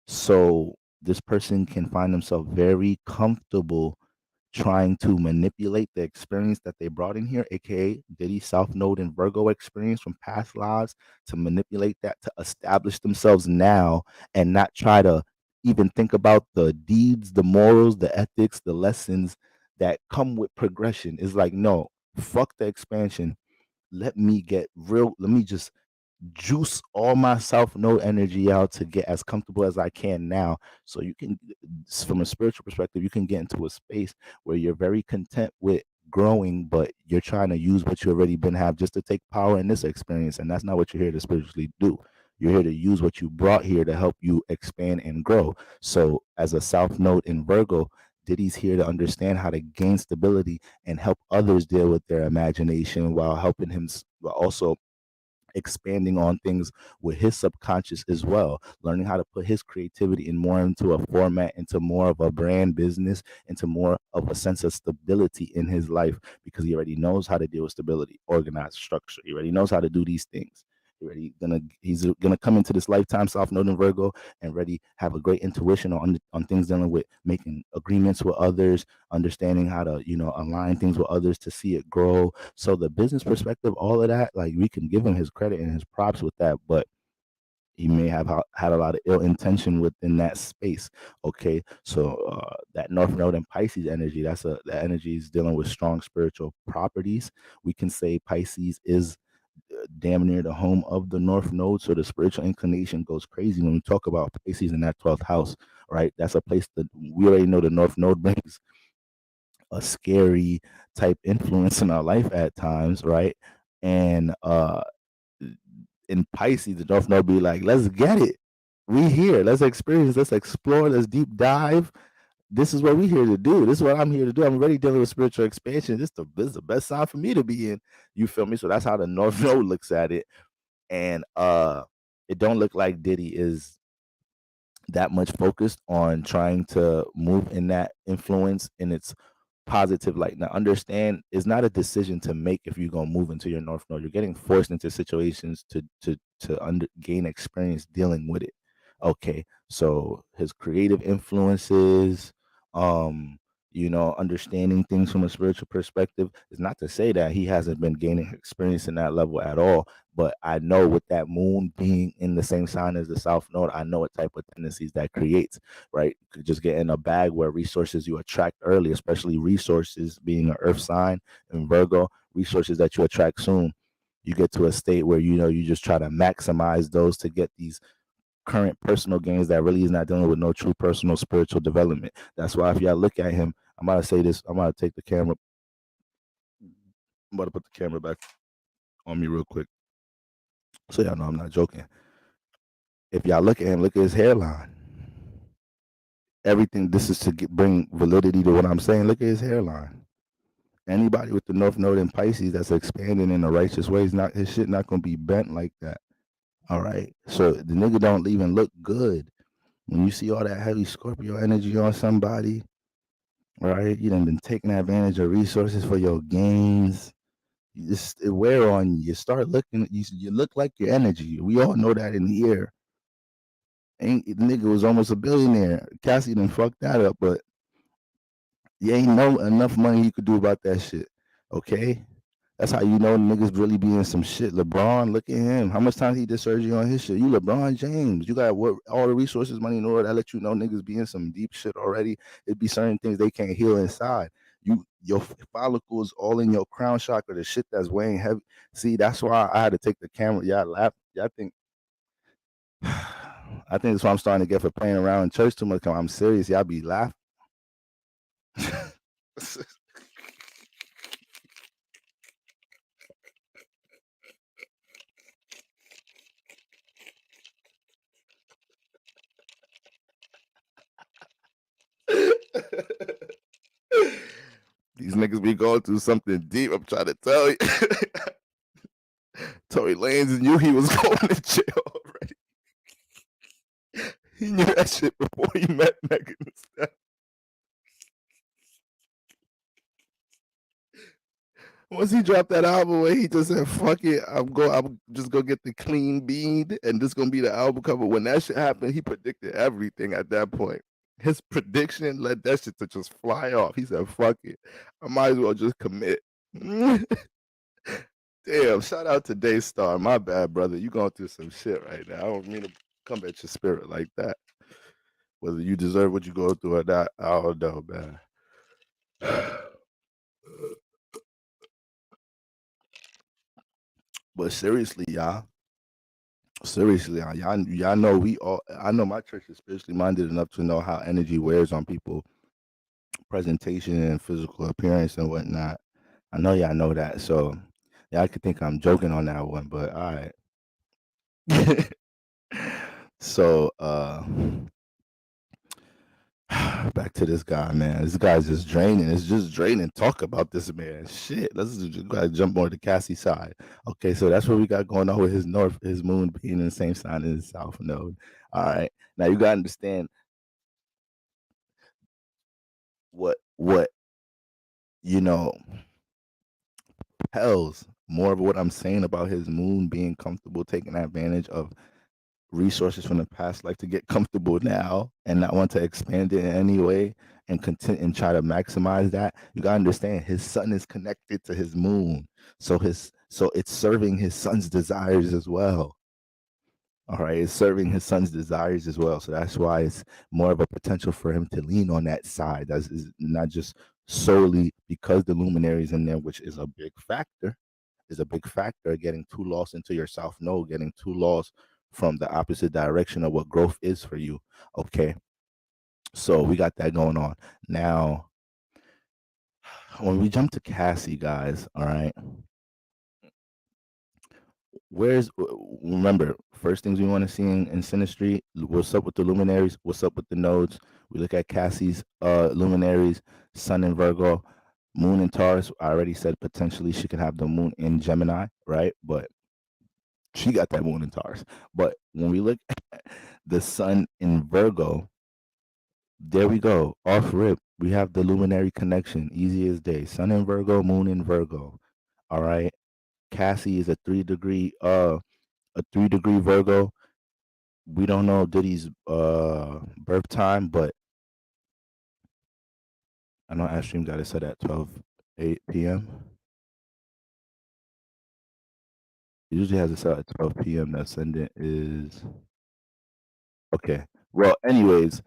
So this person can find themselves very comfortable trying to manipulate the experience that they brought in here, aka Diddy South Node and Virgo experience from past lives, to manipulate that to establish themselves now and not try to even think about the deeds, the morals, the ethics, the lessons that come with progression. It's like, no, fuck the expansion. Let me get real. Let me just juice all my self node energy out to get as comfortable as I can now. So you can, from a spiritual perspective, you can get into a space where you're very content with growing, but you're trying to use what you already been have just to take power in this experience. And that's not what you're here to spiritually do. You're here to use what you brought here to help you expand and grow. So as a south node in Virgo, Diddy's here to understand how to gain stability and help others deal with their imagination while helping him, while also expanding on things with his subconscious as well, learning how to put his creativity in more into a format, into more of a brand business, into more of a sense of stability in his life, because he already knows how to deal with stability, organized structure. He already knows how to do these things. He's gonna come into this lifetime South Node in Virgo and ready have a great intuition on things dealing with making agreements with others, understanding how to align things with others to see it grow. So the business perspective, all of that, like, we can give him his credit and his props with that, but he may have had a lot of ill intention within that space. Okay, so that North Node and Pisces energy, that energy is dealing with strong spiritual properties. We can say Pisces is damn near the home of the North Node, so the spiritual inclination goes crazy when we talk about Pisces in that 12th house, right? That's a place that we already know the North Node brings a scary type influence in our life at times, right? And in Pisces, the North Node be like, let's get it. We here. Let's experience. Let's explore. Let's deep dive. This is what we're here to do. This is what I'm here to do. I'm already dealing with spiritual expansion. This is the best side for me to be in. You feel me? So that's how the North Node looks at it. And it don't look like Diddy is that much focused on trying to move in that influence in its positive light. Now, understand, it's not a decision to make if you're gonna move into your North Node. You're getting forced into situations to gain experience dealing with it. Okay, so his creative influences, um, understanding things from a spiritual perspective is not to say that he hasn't been gaining experience in that level at all. But I know with that moon being in the same sign as the South Node, I know what type of tendencies that creates, right? You could just get in a bag where resources you attract early, especially resources being an earth sign in Virgo, resources that you attract soon. You get to a state where you just try to maximize those to get these current personal gains that really is not dealing with no true personal spiritual development. That's why if y'all look at him, I'm about to say this, I'm about to take the camera, I'm about to put the camera back on me real quick. So y'all know I'm not joking. If y'all look at him, look at his hairline. Everything, this is to bring validity to what I'm saying. Look at his hairline. Anybody with the North Node in Pisces that's expanding in a righteous way, is not, his shit not gonna be bent like that. All right. So the nigga don't even look good. When you see all that heavy Scorpio energy on somebody, right? You done been taking advantage of resources for your gains. You just, it wear on you. You start looking, you look like your energy. We all know that in here. Ain't the nigga was almost a billionaire. Cassie done fucked that up, but you ain't know enough money you could do about that shit. Okay? That's how you know niggas really be in some shit. LeBron, look at him. How much time he did surgery on his shit? You LeBron James. You got what, all the resources, money in order that let you know niggas be in some deep shit already. It'd be certain things they can't heal inside. Your follicles all in your crown chakra, the shit that's weighing heavy. See, that's why I had to take the camera. Y'all laugh. Y'all think I think that's why I'm starting to get for playing around in church too much. I'm serious. Y'all be laughing. These niggas be going through something deep. I'm trying to tell you. Tory Lanez knew he was going to jail already. He knew that shit before he met Megan Thee Stallion. Once he dropped that album where he just said, fuck it, I'm just gonna get the clean bean and this gonna be the album cover. When that shit happened, he predicted everything at that point. His prediction led that shit to just fly off. He said, fuck it. I might as well just commit. Damn, shout out to Daystar. My bad, brother. You going through some shit right now. I don't mean to come at your spirit like that. Whether you deserve what you go through or not, I don't know, man. But seriously, y'all. Seriously, y'all know we all. I know my church is spiritually minded enough to know how energy wears on people, presentation and physical appearance and whatnot. I know y'all know that, so y'all could think I'm joking on that one, but all right. So, back to this guy, man. This guy's just draining. It's just draining. Talk about this man. Shit. Let's just gotta jump on the Cassie side. Okay, so that's what we got going on with his moon being in the same sign as the South Node. All right. Now you gotta understand what you know hells more of what I'm saying about his moon being comfortable taking advantage of resources from the past life to get comfortable now and not want to expand it in any way and continue and try to maximize that. You gotta understand his sun is connected to his moon. So it's serving his son's desires as well. All right, it's serving his son's desires as well. So that's why it's more of a potential for him to lean on that side. That's is not just solely because the luminaries in there, which is a big factor, is a big factor. Getting too lost into your South Node, getting too lost from the opposite direction of what growth is for you. Okay, so we got that going on. Now, when we jump to Cassie, guys, all right, remember, first things we want to see in synastry, what's up with the luminaries, what's up with the nodes. We look at Cassie's luminaries, sun in Virgo, moon in Taurus. I already said potentially she could have the moon in Gemini, right? But she got that moon in Taurus. But when we look at the sun in Virgo, there we go. Off rip. We have the luminary connection. Easy as day. Sun in Virgo, moon in Virgo. All right. Cassie is a 3 degree Virgo. We don't know Diddy's birth time, but I know Astro got it set at 12:08 p.m. It usually has it set at 12 p.m. The ascendant is okay. Well, anyways,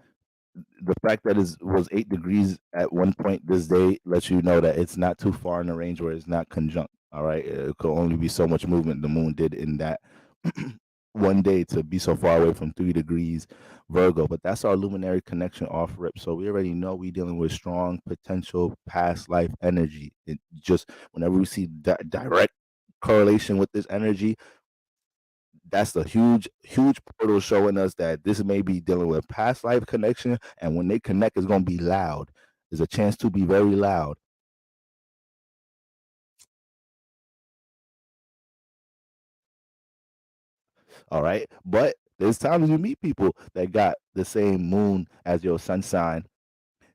the fact that it was 8 degrees at one point this day lets you know that it's not too far in the range where it's not conjunct. All right, it could only be so much movement the moon did in that one day to be so far away from 3 degrees Virgo. But that's our luminary connection off rip. So we already know we dealing with strong potential past life energy. It just whenever we see that direct correlation with this energy, that's the huge portal showing us that this may be dealing with past life connection, and when they connect, it's gonna be loud. There's a chance to be very loud. All right, but there's times you meet people that got the same moon as your sun sign,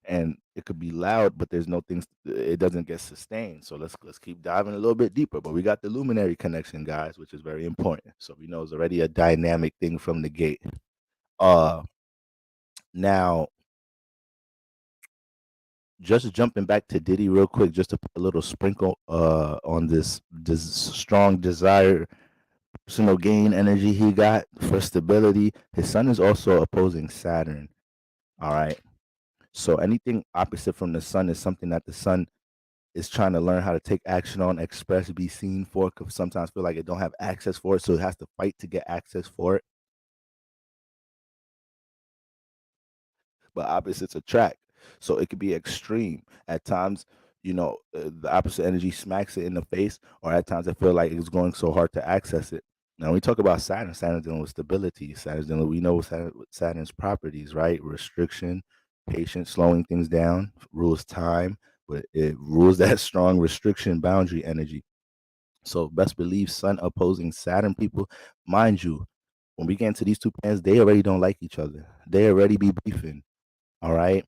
and it could be loud, but there's no things. It doesn't get sustained. So let's keep diving a little bit deeper. But we got the luminary connection, guys, which is very important. So we know it's already a dynamic thing from the gate. Uh, now just jumping back to Diddy real quick, just to put a little sprinkle on this strong desire, personal gain energy he got for stability. His sun is also opposing Saturn. All right. So anything opposite from the sun is something that the sun is trying to learn how to take action on, express, be seen for. Cause sometimes feel like it don't have access for it, so it has to fight to get access for it. But opposites attract. So it could be extreme. At times, the opposite energy smacks it in the face, or at times I feel like it's going so hard to access it. Now, when we talk about Saturn, Saturn's dealing with stability. Saturn's dealing, we know Saturn's properties, right? Restriction, patience, slowing things down, rules time, but it rules that strong restriction boundary energy. So best believe Sun opposing Saturn people, mind you, when we get into these two planets, they already don't like each other. They already be beefing. All right.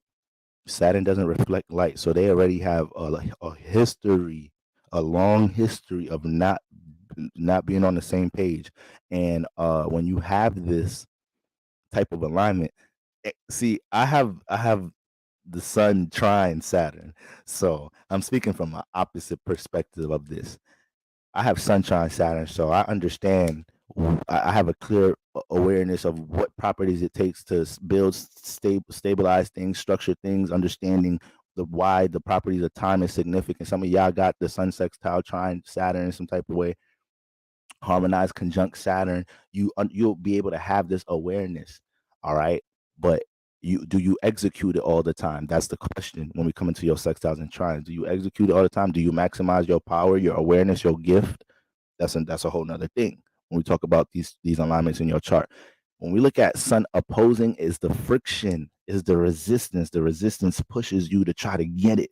Saturn doesn't reflect light, so they already have a history, a long history of not being on the same page. And when you have this type of alignment, see, I have the Sun trine Saturn, so I'm speaking from an opposite perspective of this. I have sunshine Saturn, so I understand. I have a clear awareness of what properties it takes to build, stabilize things, structure things, understanding the why the properties of time is significant. Some of y'all got the sun sextile trine Saturn in some type of way, harmonized conjunct Saturn. You'll be able to have this awareness, all right. But you execute it all the time? That's the question. When we come into your sextiles and trines, do you execute it all the time? Do you maximize your power, your awareness, your gift? That's a whole nother thing when we talk about these alignments in your chart. When we look at sun opposing, is the friction, is the resistance. The resistance pushes you to try to get it.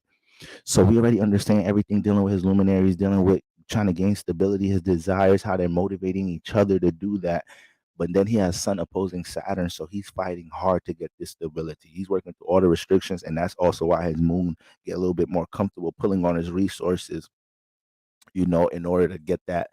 So we already understand everything dealing with his luminaries, dealing with trying to gain stability, his desires, how they're motivating each other to do that. But then he has Sun opposing Saturn, so he's fighting hard to get this stability. He's working through all the restrictions, and that's also why his moon get a little bit more comfortable pulling on his resources, in order to get that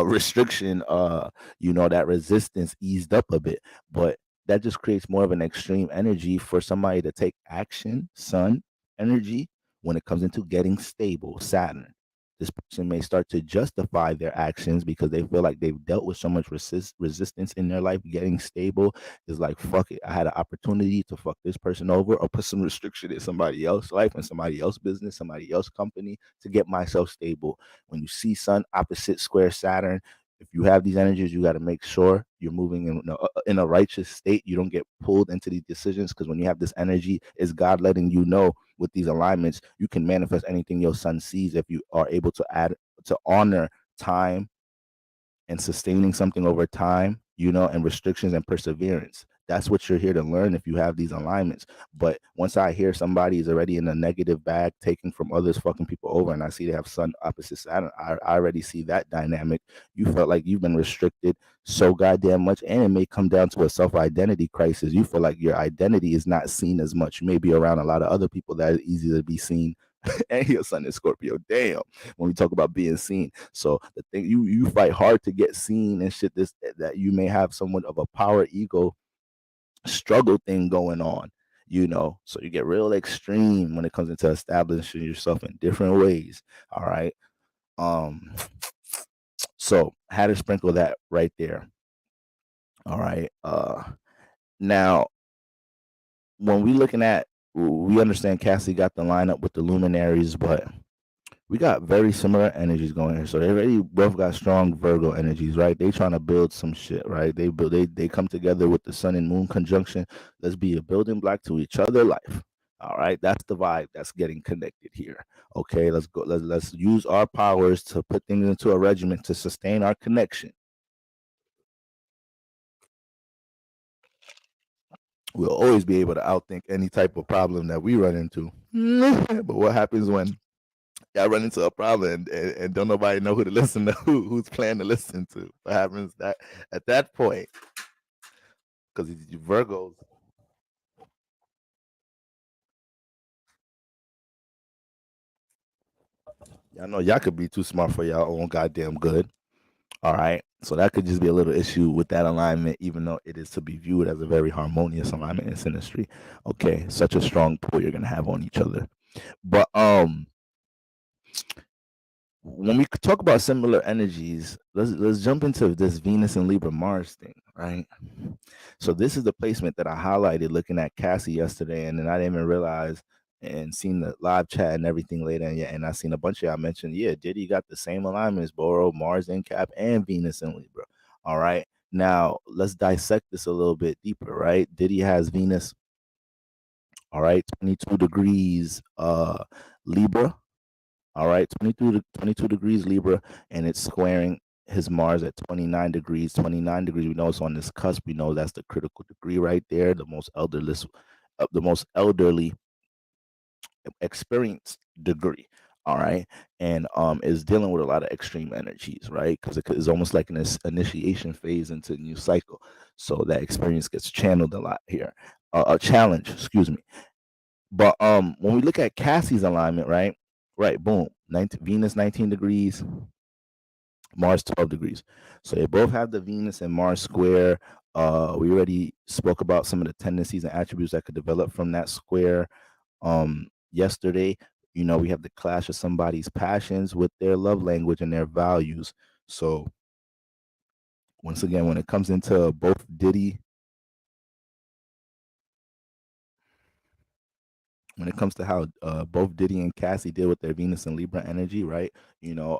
restriction, that resistance eased up a bit. But that just creates more of an extreme energy for somebody to take action, Sun energy, when it comes into getting stable, Saturn. This person may start to justify their actions because they feel like they've dealt with so much resistance in their life. Getting stable is like, fuck it. I had an opportunity to fuck this person over or put some restriction in somebody else's life and somebody else's business, somebody else's company to get myself stable. When you see Sun opposite square Saturn, if you have these energies, you got to make sure you're moving in a righteous state. You don't get pulled into these decisions, because when you have this energy, it's God letting you know with these alignments, you can manifest anything your Sun sees if you are able to honor time and sustaining something over time, and restrictions and perseverance. That's what you're here to learn if you have these alignments. But once I hear somebody is already in a negative bag, taking from others, fucking people over, and I see they have Sun opposite Saturn, I already see that dynamic. You felt like you've been restricted so goddamn much, and it may come down to a self-identity crisis. You feel like your identity is not seen as much. You may be around a lot of other people that is easy to be seen and your sun is Scorpio. Damn. When we talk about being seen, so the thing you fight hard to get seen and shit. This that you may have somewhat of a power ego struggle thing going on, so you get real extreme when it comes into establishing yourself in different ways. All right. Um, so had to sprinkle that right there. All right. Now when we understand Cassie got the lineup with the luminaries, but we got very similar energies going here. So they already both got strong Virgo energies, right? They trying to build some shit, right? They come together with the sun and moon conjunction. Let's be a building block to each other life. All right, that's the vibe that's getting connected here. Okay, let's go. Let's use our powers to put things into a regimen to sustain our connection. We'll always be able to outthink any type of problem that we run into. But what happens when y'all run into a problem and don't nobody know who to listen to, who's playing to listen to? What happens that at that point? Because Virgos, y'all know y'all could be too smart for y'all own goddamn good. All right. So that could just be a little issue with that alignment, even though it is to be viewed as a very harmonious alignment in synastry. Okay, such a strong pull you're gonna have on each other. But when we talk about similar energies, let's jump into this Venus and Libra Mars thing, right? So this is the placement that I highlighted looking at Cassie yesterday, and then I didn't even realize and seen the live chat and everything later, and I seen a bunch of y'all mention, yeah, Diddy got the same alignments, Boro, Mars in Cap, and Venus in Libra. All right, now let's dissect this a little bit deeper, right? Diddy has Venus, all right, 22 degrees, Libra. All right, 22 degrees Libra, and it's squaring his Mars at 29 degrees. 29 degrees, we know it's on this cusp. We know that's the critical degree right there, the most elderly experienced degree. All right, and is dealing with a lot of extreme energies, right? Because it's almost like an initiation phase into a new cycle. So that experience gets channeled a lot here. A challenge, excuse me. But when we look at Cassie's alignment, right? Right, boom. 19, Venus 19 degrees, Mars 12 degrees. So they both have the Venus and Mars square. We already spoke about some of the tendencies and attributes that could develop from that square yesterday. We have the clash of somebody's passions with their love language and their values. So once again, when it comes into both Diddy, when it comes to how both Diddy and Cassie deal with their Venus and Libra energy, right? Being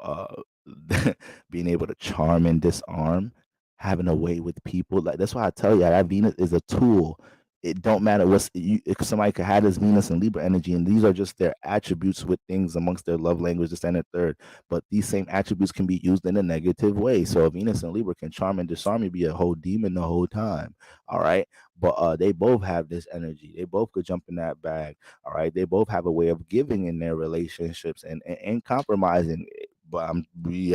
able to charm and disarm, having a way with people. Like that's why I tell you that Venus is a tool. It don't matter if somebody could have this Venus and Libra energy, and these are just their attributes with things amongst their love language, this and the third. But these same attributes can be used in a negative way. So Venus and Libra can charm and disarm you, be a whole demon the whole time. All right. But they both have this energy. They both could jump in that bag. All right. They both have a way of giving in their relationships and compromising. But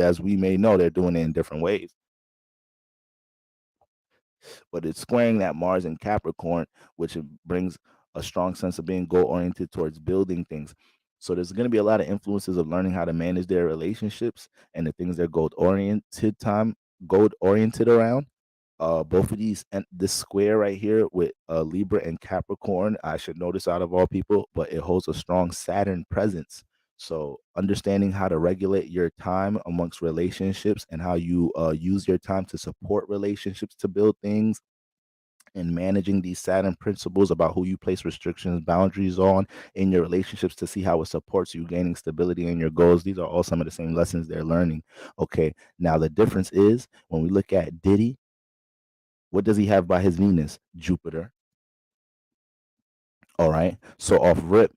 as we may know, they're doing it in different ways. But it's squaring that Mars and Capricorn, which brings a strong sense of being goal oriented towards building things. So there's going to be a lot of influences of learning how to manage their relationships and the things they're goal oriented around. Both of these and this square right here with Libra and Capricorn, I should notice out of all people, but it holds a strong Saturn presence. So understanding how to regulate your time amongst relationships and how you use your time to support relationships to build things and managing these Saturn principles about who you place restrictions, boundaries on in your relationships to see how it supports you gaining stability in your goals. These are all some of the same lessons they're learning. Okay, now the difference is when we look at Diddy, what does he have by his Venus? Jupiter. All right. So off rip,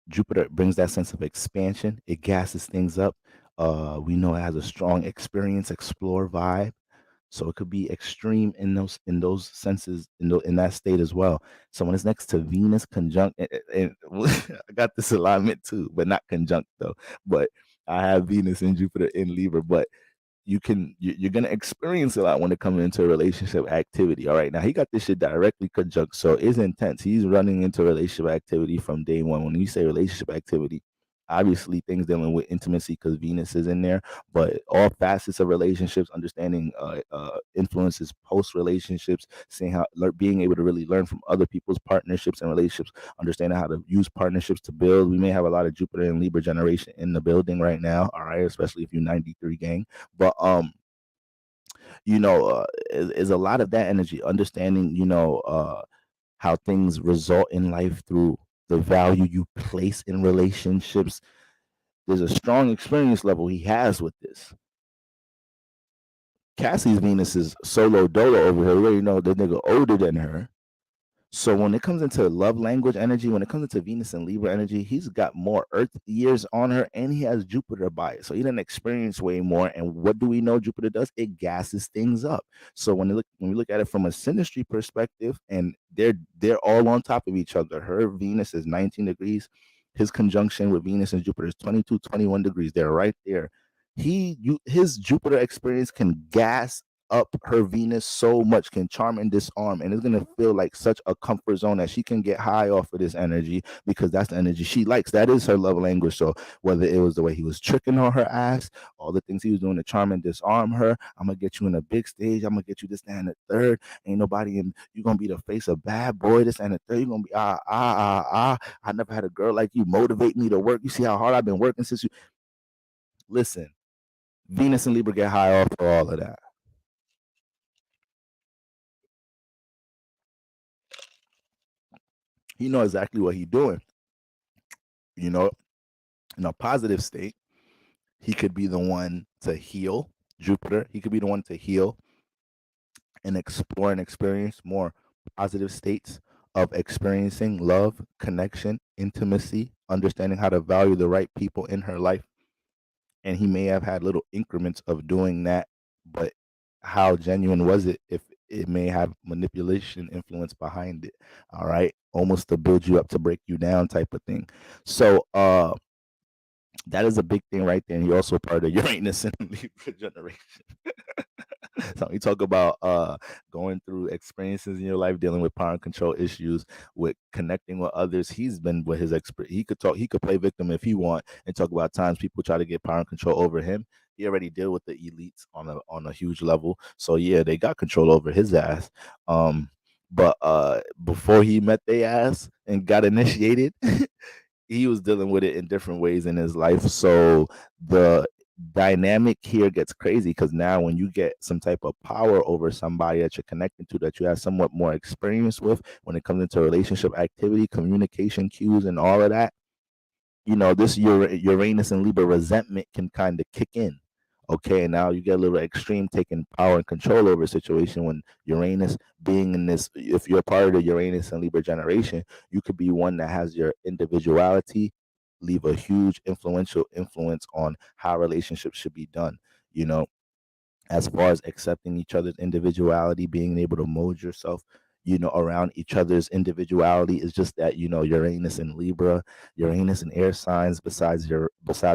Jupiter brings that sense of expansion. It gasses things up. We know it has a strong experience, explore vibe. So it could be extreme in those senses in that state as well. So when it's next to Venus conjunct, and I got this alignment too, but not conjunct though. But I have Venus and Jupiter in Libra, but you're gonna experience a lot when it comes into relationship activity. All right, now he got this shit directly conjunct, so it's intense. He's running into relationship activity from day one. When you say relationship activity, obviously things dealing with intimacy because Venus is in there, but all facets of relationships, understanding influences post relationships, seeing how being able to really learn from other people's partnerships and relationships, understanding how to use partnerships to build. We may have a lot of Jupiter and Libra generation in the building right now, all right, especially if you're 93 gang. But is a lot of that energy, understanding, how things result in life through the value you place in relationships. There's a strong experience level he has with this. Cassie's Venus is solo dolo over here. We already know the nigga older than her. So when it comes into love language energy, when it comes into Venus and Libra energy, he's got more Earth years on her, and he has Jupiter by it. So he didn't experience way more. And what do we know Jupiter does? It gasses things up. So when we look at it from a synastry perspective, and they're all on top of each other. Her Venus is 19 degrees. His conjunction with Venus and Jupiter is 22, 21 degrees. They're right there. His Jupiter experience can gas up her Venus so much, can charm and disarm, and it's gonna feel like such a comfort zone that she can get high off of this energy because that's the energy she likes. That is her love language. So whether it was the way he was tricking on her ass, all the things he was doing to charm and disarm her, I'm gonna get you in a big stage, I'm gonna get you this and the third. Ain't nobody in, you're gonna be the face of bad boy, this and the third. You're gonna be I never had a girl like you motivate me to work. You see how hard I've been working since you listen. Venus and Libra get high off for all of that. He know exactly what he's doing. You know, in a positive state, he could be the one to heal Jupiter. He could be the one to heal and explore and experience more positive states of experiencing love, connection, intimacy, understanding how to value the right people in her life. And he may have had little increments of doing that, but how genuine was it if it may have manipulation influence behind it? All right. Almost to build you up to break you down type of thing. So that is a big thing right there. And you're also part of Uranus and Libra generation. So we talk about going through experiences in your life, dealing with power and control issues, with connecting with others. He's been with his expert. He could play victim if he want and talk about times people try to get power and control over him. He already deal with the elites on a huge level. So yeah, they got control over his ass. But before he met their ass and got initiated, he was dealing with it in different ways in his life. So the dynamic here gets crazy because now when you get some type of power over somebody that you're connected to, that you have somewhat more experience with when it comes into relationship activity, communication cues, and all of that, this Uranus and Libra resentment can kind of kick in. Okay, now you get a little extreme taking power and control over a situation when Uranus being in this, if you're part of the Uranus and Libra generation, you could be one that has your individuality leave a huge influential influence on how relationships should be done. You know, as far as accepting each other's individuality, being able to mold yourself, around each other's individuality is just that, Uranus and Libra, Uranus and air signs besides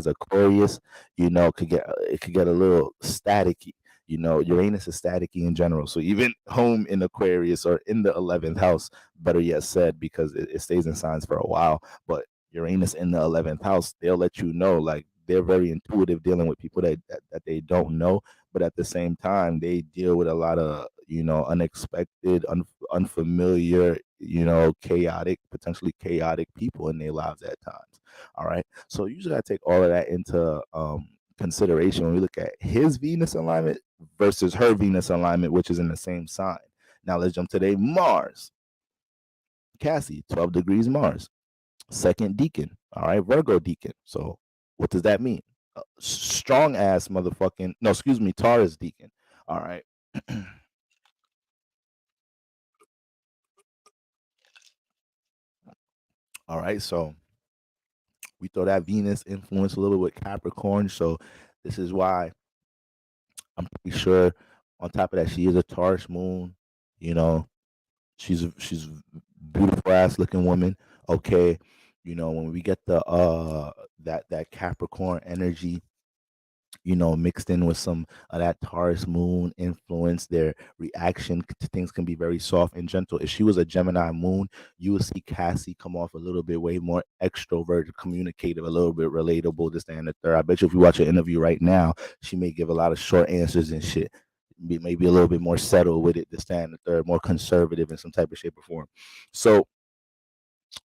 Aquarius, it could get a little staticky. Uranus is staticky in general. So even home in Aquarius or in the 11th house, better yet said, because it stays in signs for a while. But Uranus in the 11th house, they'll let you know, like, they're very intuitive dealing with people that they don't know, but at the same time they deal with a lot of unexpected, unfamiliar, potentially chaotic people in their lives at times. All right, so you just got to take all of that into consideration when we look at his Venus alignment versus her Venus alignment, which is in the same sign. Now let's jump to their Mars. Cassie, 12 degrees Mars, second deacon. All right, Virgo deacon. So what does that mean? Strong ass motherfucking, no, excuse me, Taurus deacon. All right. All right, so we throw that Venus influence a little bit with Capricorn. So this is why I'm pretty sure, on top of that, she is a Taurus moon. You know, she's beautiful ass looking woman. Okay, when we get the that Capricorn energy, mixed in with some of that Taurus moon influence. Their reaction to things can be very soft and gentle. If she was a Gemini moon, you would see Cassie come off a little bit way more extroverted, communicative, a little bit relatable, this, that, and the third. I bet you if you watch an interview right now, she may give a lot of short answers and shit. Maybe a little bit more settled with it, this, that, and the third, more conservative in some type of shape or form. So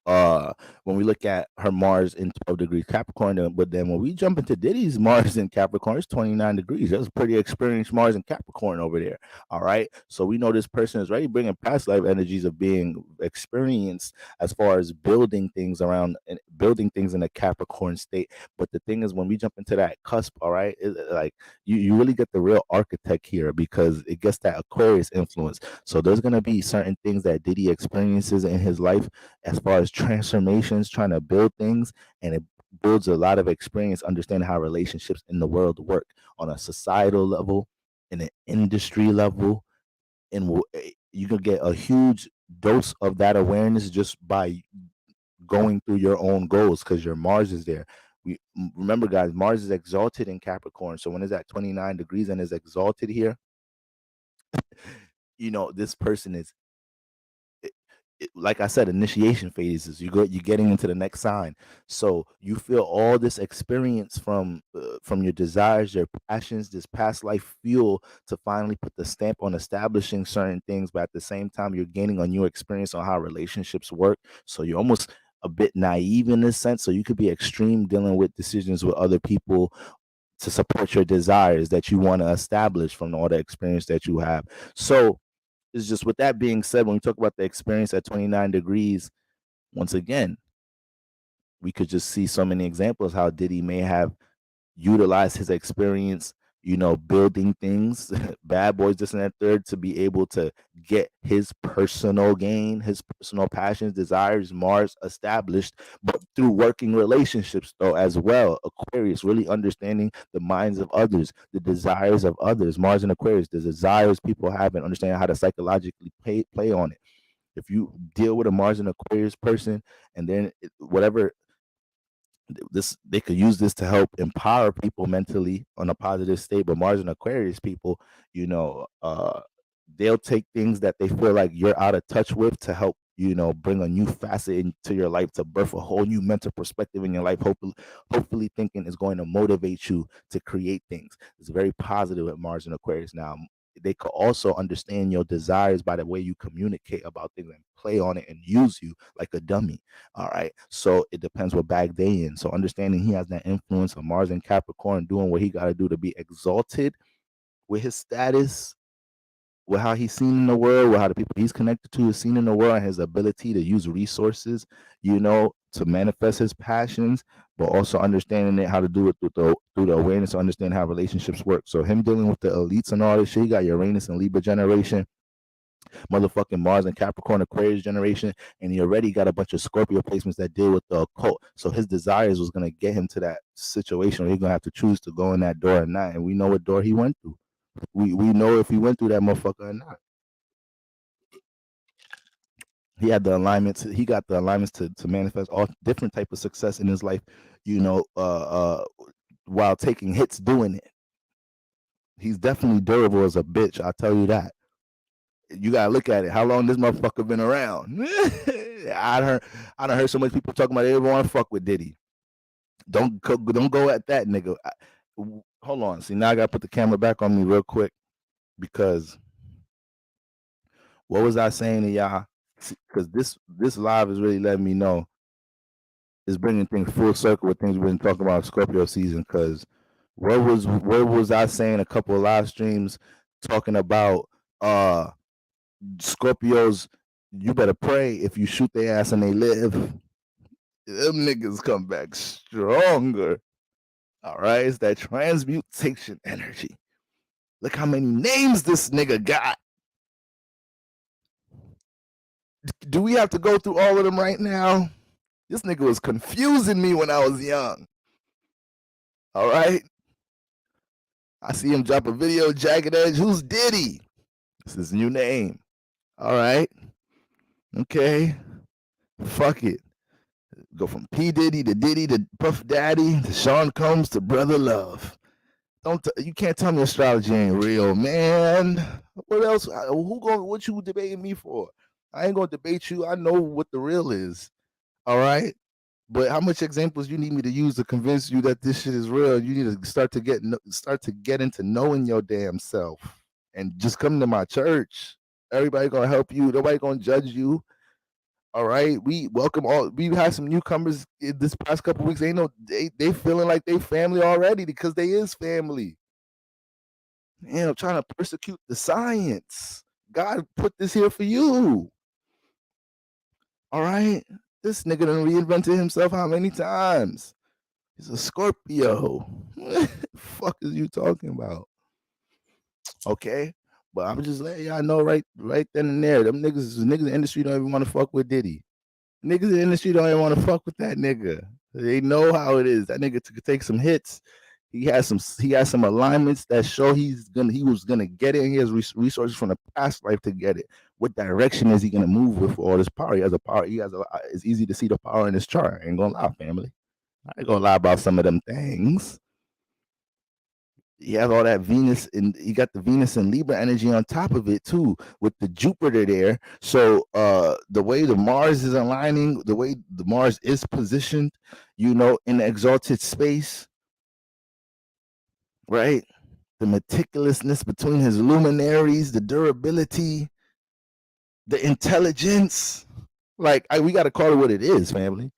uh when we look at her Mars in 12 degrees Capricorn, but then when we jump into Diddy's Mars in Capricorn, it's 29 degrees. That's a pretty experienced Mars in Capricorn over there. All right, so we know this person is already bringing past life energies of being experienced as far as building things around and building things in a Capricorn state. But the thing is, when we jump into that cusp, all right, like you really get the real architect here, because it gets that Aquarius influence. So there's going to be certain things that Diddy experiences in his life as far as transformations, trying to build things, and it builds a lot of experience understanding how relationships in the world work on a societal level, in an industry level, and you can get a huge dose of that awareness just by going through your own goals, because your Mars is there. We remember, guys, Mars is exalted in Capricorn. So when it's at 29 degrees and is exalted here, this person is, like I said, initiation phases. You're getting into the next sign. So you feel all this experience from your desires, your passions, this past life fuel to finally put the stamp on establishing certain things. But at the same time, you're gaining a new experience on how relationships work. So you're almost a bit naive in this sense. So you could be extreme dealing with decisions with other people to support your desires that you want to establish from all the experience that you have. So it's just, with that being said, when we talk about the experience at 29 degrees, once again, we could just see so many examples how Diddy may have utilized his experience, building things, bad boys, this and that third, to be able to get his personal gain, his personal passions, desires, Mars established, but through working relationships though as well. Aquarius, really understanding the minds of others, the desires of others. Mars and Aquarius, the desires people have, and understanding how to psychologically play on it. If you deal with a Mars and Aquarius person, and then whatever they could use this to help empower people mentally on a positive state. But Mars and Aquarius people, you know, uh, they'll take things that they feel like you're out of touch with to help, bring a new facet into your life, to birth a whole new mental perspective in your life. Hopefully thinking is going to motivate you to create things. It's very positive at Mars and Aquarius. Now, they could also understand your desires by the way you communicate about things and play on it and use you like a dummy. All right. So it depends what bag they in. So understanding he has that influence of Mars and Capricorn, doing what he got to do to be exalted with his status, with how he's seen in the world, with how the people he's connected to is seen in the world, and his ability to use resources, to manifest his passions, but also understanding it, how to do it through the awareness to understand how relationships work. So him dealing with the elites and all this shit, he got Uranus and Libra generation, motherfucking Mars and Capricorn Aquarius generation, and he already got a bunch of Scorpio placements that deal with the occult. So his desires was gonna get him to that situation where he's gonna have to choose to go in that door or not. And we know what door he went through. We know if he went through that motherfucker or not. He had the alignments. He got the alignments to manifest all different type of success in his life, you know, uh, uh, while taking hits doing it. He's definitely durable as a bitch. I'll tell you that. You gotta look at it. How long this motherfucker been around? I done heard so much people talking about they want to fuck with Diddy. Don't go at that nigga. Hold on. See, now I gotta put the camera back on me real quick, because what was I saying to y'all? Because this live is really letting me know, is bringing things full circle with things we've been talking about Scorpio season. Because what was I saying a couple of live streams talking about Scorpios? You better pray if you shoot their ass and they live. Them niggas come back stronger. All right, it's that transmutation energy. Look how many names this nigga got. Do we have to go through all of them right now? This nigga was confusing me when I was young. All right. I see him drop a video, Jagged Edge. Who's Diddy? This is his new name. All right. Okay. Fuck it. Go from P. Diddy to Diddy to Puff Daddy to Sean Combs to Brother Love. You can't tell me astrology ain't real, man. What else? What you debating me for? I ain't gonna debate you. I know what the real is. All right. But how much examples you need me to use to convince you that this shit is real? You need to start to get into knowing your damn self, and just come to my church. Everybody gonna help you. Nobody gonna judge you. All right, we welcome all. We had some newcomers this past couple weeks. They feeling like they family already because they is family. Trying to persecute the science. God put this here for you. All right, this nigga done reinvented himself how many times? He's a Scorpio. Fuck is you talking about? Okay, but I'm just letting y'all know right then and there. Them niggas in the industry don't even want to fuck with Diddy. Niggas in the industry don't even want to fuck with that nigga. They know how it is. That nigga could take some hits. He has some alignments that show he was gonna get it. And he has resources from the past life to get it. What direction is he gonna move with all this power? He has a power. It's easy to see the power in his chart. I ain't gonna lie, family. I ain't gonna lie about some of them things. He has all that Venus, and he got the Venus and Libra energy on top of it too, with the Jupiter there. So the way the Mars is aligning, the way the Mars is positioned, in the exalted space, right? The meticulousness between his luminaries, the durability, the intelligence. We got to call it what it is, family.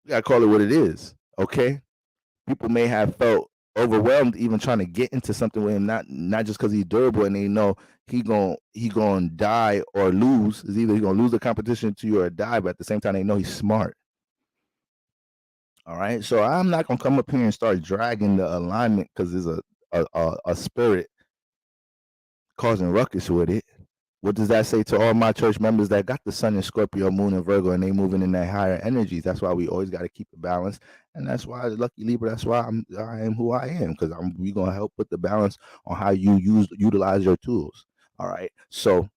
We got to call it what it is, okay? People may have felt overwhelmed even trying to get into something with him, not just because he's durable and they know he gonna die or lose. Is either he gonna lose the competition to you or die, but at the same time they know he's smart. All right, so I'm not gonna come up here and start dragging the alignment because there's a spirit causing ruckus with it. What does that say to all my church members that got the sun in Scorpio, moon in Virgo, and they moving in that higher energies? That's why we always got to keep it balanced, and that's why lucky Libra. That's why I am who I am, because we gonna help put the balance on how you utilize your tools. All right, so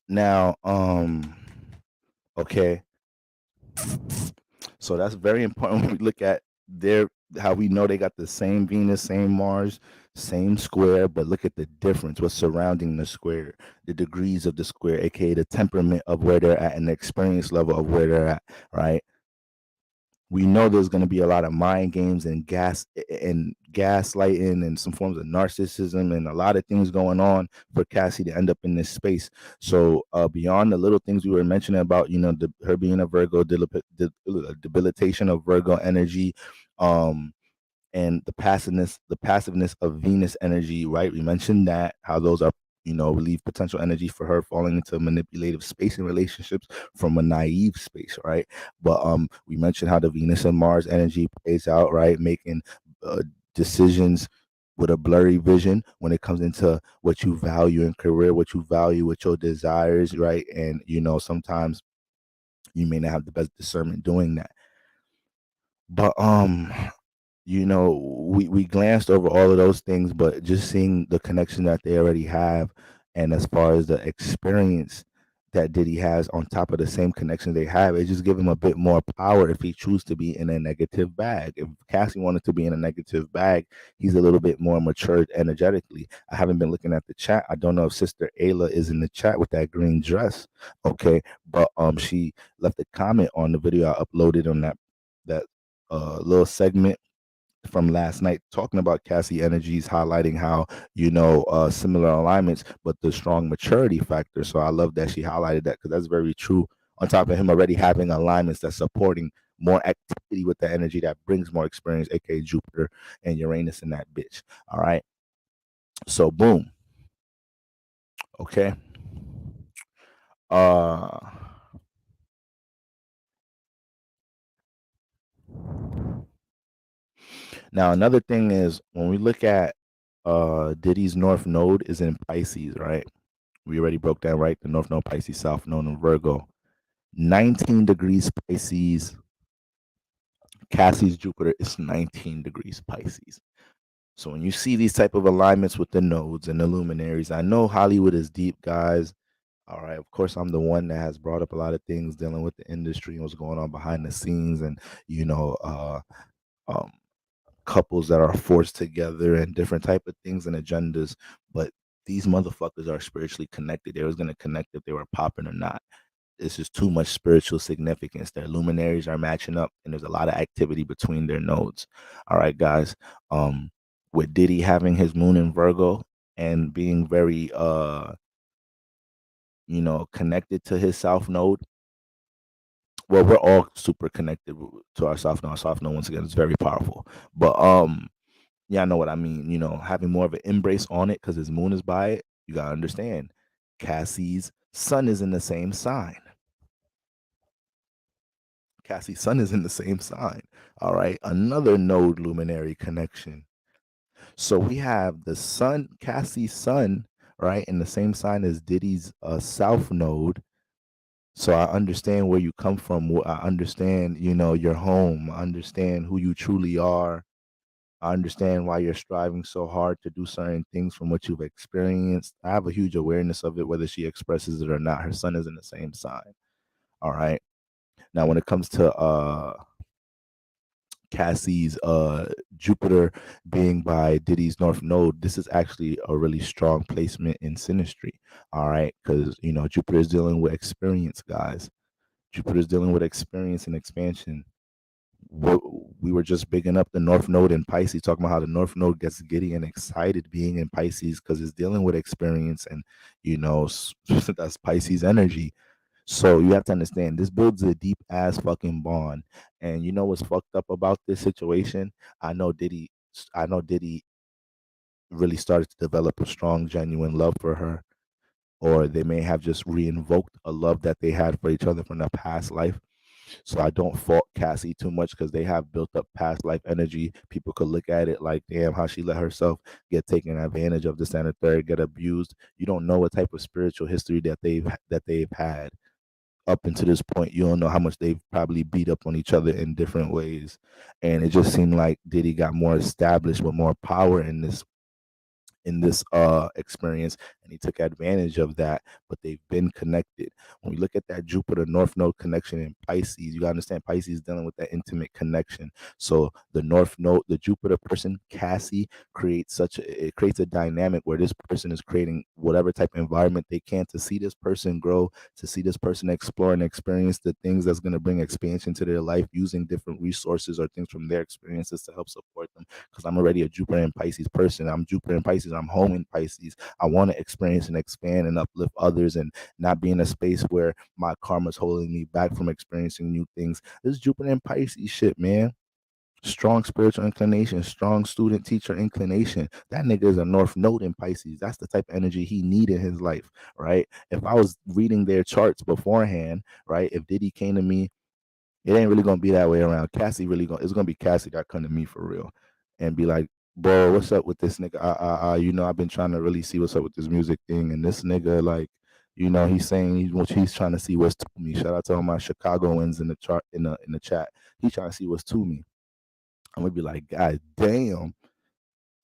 now, okay, so that's very important when we look at how we know they got the same Venus, same Mars, same square, but look at the difference, what's surrounding the square, the degrees of the square, aka the temperament of where they're at and the experience level of where they're at, right? We know there's going to be a lot of mind games and gaslighting and some forms of narcissism and a lot of things going on for Cassie to end up in this space. So beyond the little things we were mentioning about, her being a Virgo, debilitation of Virgo energy, and the passiveness of Venus energy, right? We mentioned that, how those are, relieve potential energy for her falling into manipulative space in relationships from a naive space, right? But we mentioned how the Venus and Mars energy plays out, right? Making decisions with a blurry vision when it comes into what you value in career, what you value with your desires, right? And sometimes you may not have the best discernment doing that. But we glanced over all of those things, but just seeing the connection that they already have, and as far as the experience that Diddy has on top of the same connection they have, it just give him a bit more power if he chooses to be in a negative bag. If Cassie wanted to be in a negative bag, he's a little bit more matured energetically. I haven't been looking at the chat. I don't know if Sister Ayla is in the chat with that green dress, okay? But she left a comment on the video I uploaded on that little segment from last night, talking about Cassie energies, highlighting how similar alignments but the strong maturity factor. So I love that she highlighted that, because that's very true, on top of him already having alignments that's supporting more activity with the energy that brings more experience, aka Jupiter and Uranus in that bitch. All right, so boom. Okay, now another thing is, when we look at Diddy's North Node is in Pisces, right? We already broke down, right? The North Node Pisces, South Node in Virgo. 19 degrees Pisces. Cassie's Jupiter is 19 degrees Pisces. So when you see these type of alignments with the nodes and the luminaries, I know Hollywood is deep, guys. All right. Of course, I'm the one that has brought up a lot of things dealing with the industry and what's going on behind the scenes, and you know, um, couples that are forced together and different type of things and agendas. But these motherfuckers are spiritually connected. They was gonna connect if they were popping or not. It's just too much spiritual significance. Their luminaries are matching up, and there's a lot of activity between their nodes. All right, guys. With Diddy having his moon in Virgo and being very connected to his south node. Well, we're all super connected to our south node. Our south node, once again, is very powerful. But yeah, I know what I mean. Having more of an embrace on it because his moon is by it. You gotta understand. Cassie's sun is in the same sign. Cassie's sun is in the same sign. All right. Another node luminary connection. So we have the sun, Cassie's sun, right, in the same sign as Diddy's south node. So I understand where you come from. I understand, your home. I understand who you truly are. I understand why you're striving so hard to do certain things from what you've experienced. I have a huge awareness of it, whether she expresses it or not. Her sun is in the same sign. All right. Now, when it comes to Cassie's Jupiter being by Diddy's North Node, this is actually a really strong placement in synastry. All right. Because, Jupiter is dealing with experience, guys. Jupiter is dealing with experience and expansion. We were just bigging up the North Node in Pisces, talking about how the North Node gets giddy and excited being in Pisces because it's dealing with experience and, that's Pisces energy. So you have to understand this builds a deep ass fucking bond. And you know what's fucked up about this situation? I know Diddy I know Diddy really started to develop a strong, genuine love for her. Or they may have just reinvoked a love that they had for each other from their past life. So I don't fault Cassie too much because they have built up past life energy. People could look at it like, damn, how she let herself get taken advantage of, this and the third, get abused. You don't know what type of spiritual history that they've had up until this point. You don't know how much they've probably beat up on each other in different ways. And it just seemed like Diddy got more established with more power in this experience, and he took advantage of that. But they've been connected. When we look at that Jupiter North Node connection in Pisces, you gotta understand Pisces is dealing with that intimate connection. So the North Node, the Jupiter person Cassie, it creates a dynamic where this person is creating whatever type of environment they can to see this person grow, to see this person explore and experience the things that's going to bring expansion to their life, using different resources or things from their experiences to help support them. Because I'm already a Jupiter and Pisces person. I'm Jupiter and Pisces. I'm home in Pisces. I want to experience and expand and uplift others and not be in a space where my karma's holding me back from experiencing new things. This Jupiter and Pisces shit, man. Strong spiritual inclination, strong student teacher inclination. That nigga is a North Node in Pisces. That's the type of energy he need in his life, right? If I was reading their charts beforehand, right? If Diddy came to me, it ain't really gonna be that way around. Cassie it's gonna be Cassie that come to me for real and be like, bro, what's up with this nigga? I've been trying to really see what's up with this music thing, and this nigga, like, he's saying he's trying to see what's to me. Shout out to all my Chicagoans in the chart in the chat. He's trying to see what's to me. I'm gonna be like, God damn,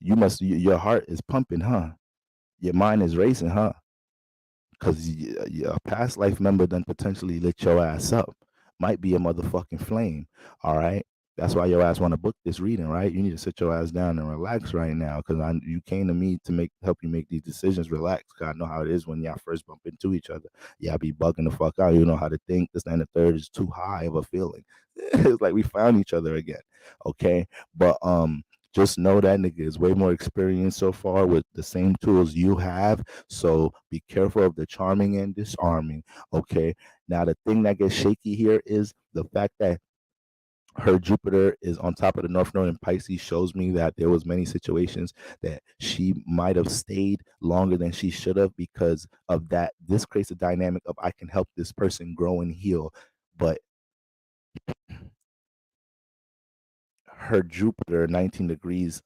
your heart is pumping, huh? Your mind is racing, huh? Because a past life member done potentially lit your ass up. Might be a motherfucking flame. All right. That's why your ass want to book this reading, right? You need to sit your ass down and relax right now, because you came to me to help you make these decisions. Relax, cause I know how it is when y'all first bump into each other. Y'all be bugging the fuck out. You know how to think. This and the third is too high of a feeling. It's like we found each other again. Okay, but just know that nigga is way more experienced so far with the same tools you have. So be careful of the charming and disarming. Okay. Now the thing that gets shaky here is the fact that her Jupiter is on top of the North Node in Pisces shows me that there was many situations that she might have stayed longer than she should have because of that. This creates a dynamic of I can help this person grow and heal, but her Jupiter 19 degrees,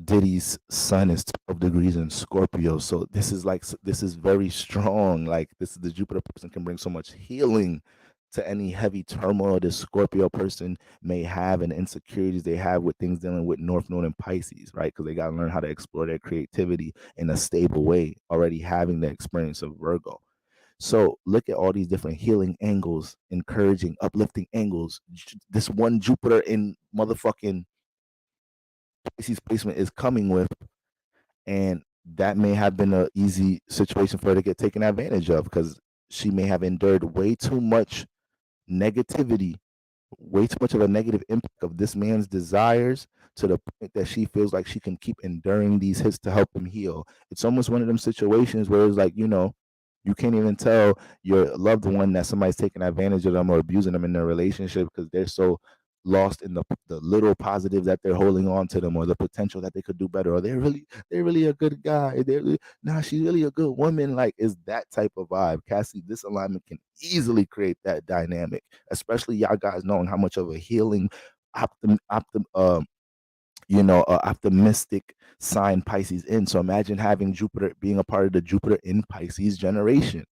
Diddy's sun is 12 degrees in Scorpio. So this is very strong. Like, this is the Jupiter person can bring so much healing to any heavy turmoil this Scorpio person may have and insecurities they have with things dealing with North Node and Pisces, right? Because they got to learn how to explore their creativity in a stable way, already having the experience of Virgo. So look at all these different healing angles, encouraging, uplifting angles. This one Jupiter in motherfucking Pisces placement is coming with, and that may have been an easy situation for her to get taken advantage of because she may have endured way too much negativity, way too much of a negative impact of this man's desires to the point that she feels like she can keep enduring these hits to help him heal. It's almost one of them situations where it's like, you can't even tell your loved one that somebody's taking advantage of them or abusing them in their relationship because they're so lost in the little positives that they're holding on to them or the potential that they could do better or they're really a good guy. She's really a good woman. Like, is that type of vibe. Cassie, this alignment can easily create that dynamic, especially y'all guys knowing how much of a healing optimistic sign Pisces in. So imagine having Jupiter being a part of the Jupiter in Pisces generation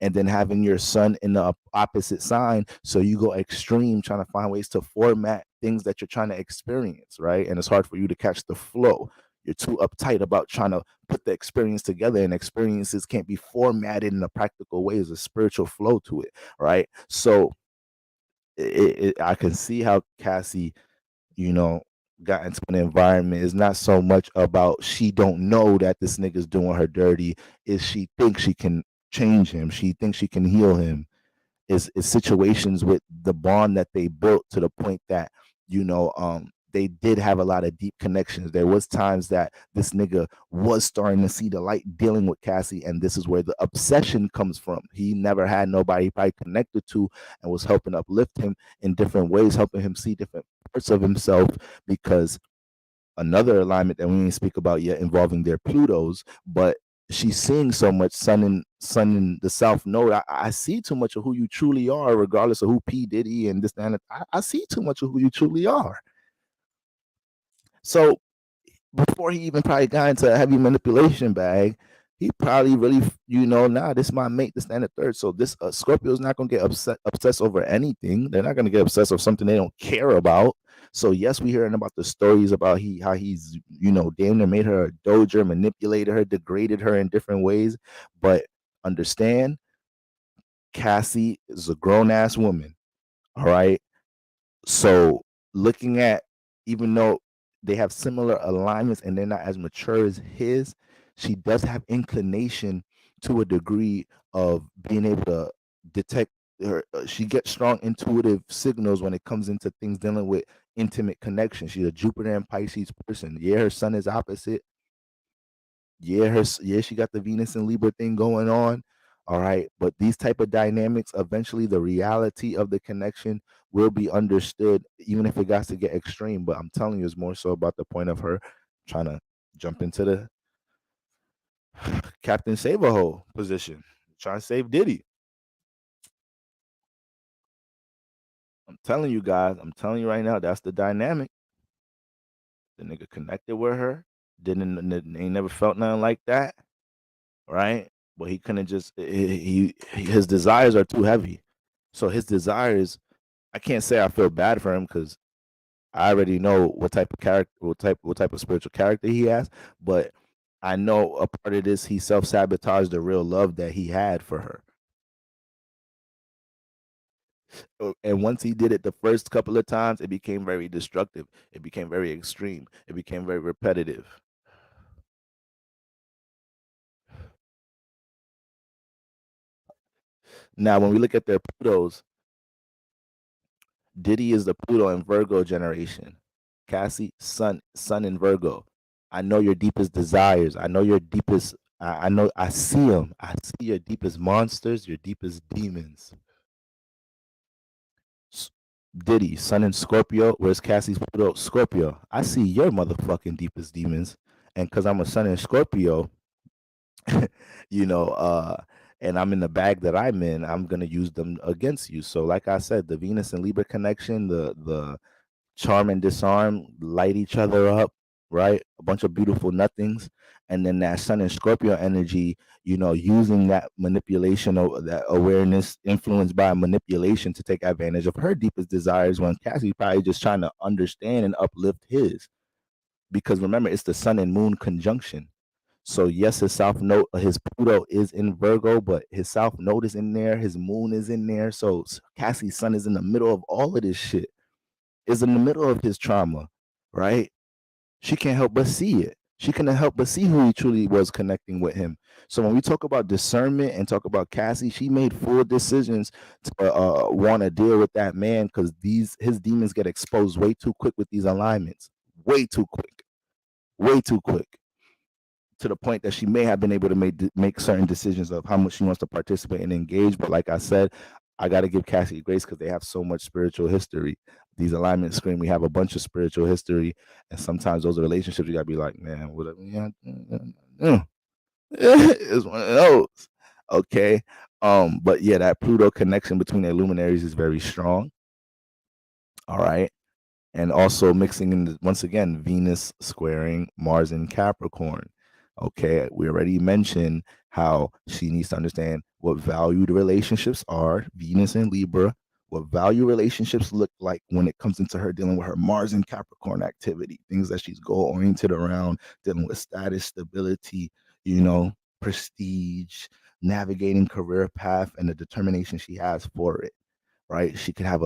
and then having your sun in the opposite sign. So you go extreme trying to find ways to format things that you're trying to experience, right? And it's hard for you to catch the flow. You're too uptight about trying to put the experience together, and experiences can't be formatted in a practical way. There's a spiritual flow to it, right? So I can see how Cassie, you know, got into an environment. It's not so much about she don't know that this nigga's doing her dirty, is she thinks she can change him. She thinks she can heal him. Is situations with the bond that they built to the point that, they did have a lot of deep connections. There was times that this nigga was starting to see the light dealing with Cassie, and this is where the obsession comes from. He never had nobody he probably connected to and was helping uplift him in different ways, helping him see different parts of himself, because another alignment that we didn't speak about yet involving their Plutos, but she's seeing so much sun in the South Node. I see too much of who you truly are, regardless of who P. Diddy and this and that. I see too much of who you truly are. So before he even probably got into a heavy manipulation bag, he probably really, this is my mate, this and the third. So this Scorpio's not gonna get obsessed over anything. They're not gonna get obsessed over something they don't care about. So yes, we hearing about the stories about how he's, damn near made her a doger, manipulated her, degraded her in different ways. But understand, Cassie is a grown ass woman. All right. So looking at, even though they have similar alignments and they're not as mature as his, she does have inclination to a degree of being able to detect her. She gets strong intuitive signals when it comes into things dealing with intimate connection. She's a Jupiter and Pisces person. Yeah, her sun is opposite. Yeah, she got the Venus and Libra thing going on. All right, but these type of dynamics, eventually the reality of the connection will be understood, even if it got to get extreme. But I'm telling you, it's more so about the point of her trying to jump into the Captain Save a Hole position, trying to save Diddy. I'm telling you guys, I'm telling you right now, that's the dynamic. The nigga connected with her, ain't never felt nothing like that, right? But he couldn't just his desires are too heavy. So his desires, I can't say I feel bad for him because I already know what type of character, what type of spiritual character he has. But I know a part of this, he self sabotaged the real love that he had for her. And once he did it the first couple of times, it became very destructive. It became very extreme. It became very repetitive. Now, when we look at their Plutos, Diddy is the Pluto and Virgo generation. Cassie, Sun in Virgo. I know your deepest desires. I know your deepest. I know. I see them. I see your deepest monsters, your deepest demons. Diddy, Sun in Scorpio. Where's Cassie's Pluto? Scorpio. I see your motherfucking deepest demons, and because I'm a Sun in Scorpio, you know, and I'm in the bag that I'm in, I'm gonna use them against you. So, like I said, the Venus and Libra connection, the charm and disarm, light each other up. right? A bunch of beautiful nothings. And then that Sun and Scorpio energy, using that manipulation or that awareness influenced by manipulation to take advantage of her deepest desires when Cassie probably just trying to understand and uplift his. Because remember, it's the Sun and Moon conjunction. So yes, his South Node, his Pluto is in Virgo, but his South Node is in there, his Moon is in there. So Cassie's Sun is in the middle of all of this shit. Is in the middle of his trauma, right? She can't help but see it. She couldn't help but see who he truly was connecting with him. So when we talk about discernment and talk about Cassie, she made full decisions to want to deal with that man because his demons get exposed way too quick with these alignments, way too quick, to the point that she may have been able to make certain decisions of how much she wants to participate and engage. But like I said, I got to give Cassie grace because they have so much spiritual history. These alignments scream we have a bunch of spiritual history, and sometimes those relationships you gotta be like, man, whatever. Yeah, it's one of those. Okay. But yeah, that Pluto connection between the luminaries is very strong. All right. And also mixing in once again Venus squaring Mars in Capricorn. Okay, we already mentioned how she needs to understand what valued relationships are, Venus and Libra, what value relationships look like when it comes into her dealing with her Mars and Capricorn activity, things that she's goal oriented around, dealing with status, stability, prestige, navigating career path, and the determination she has for it. Right? She could have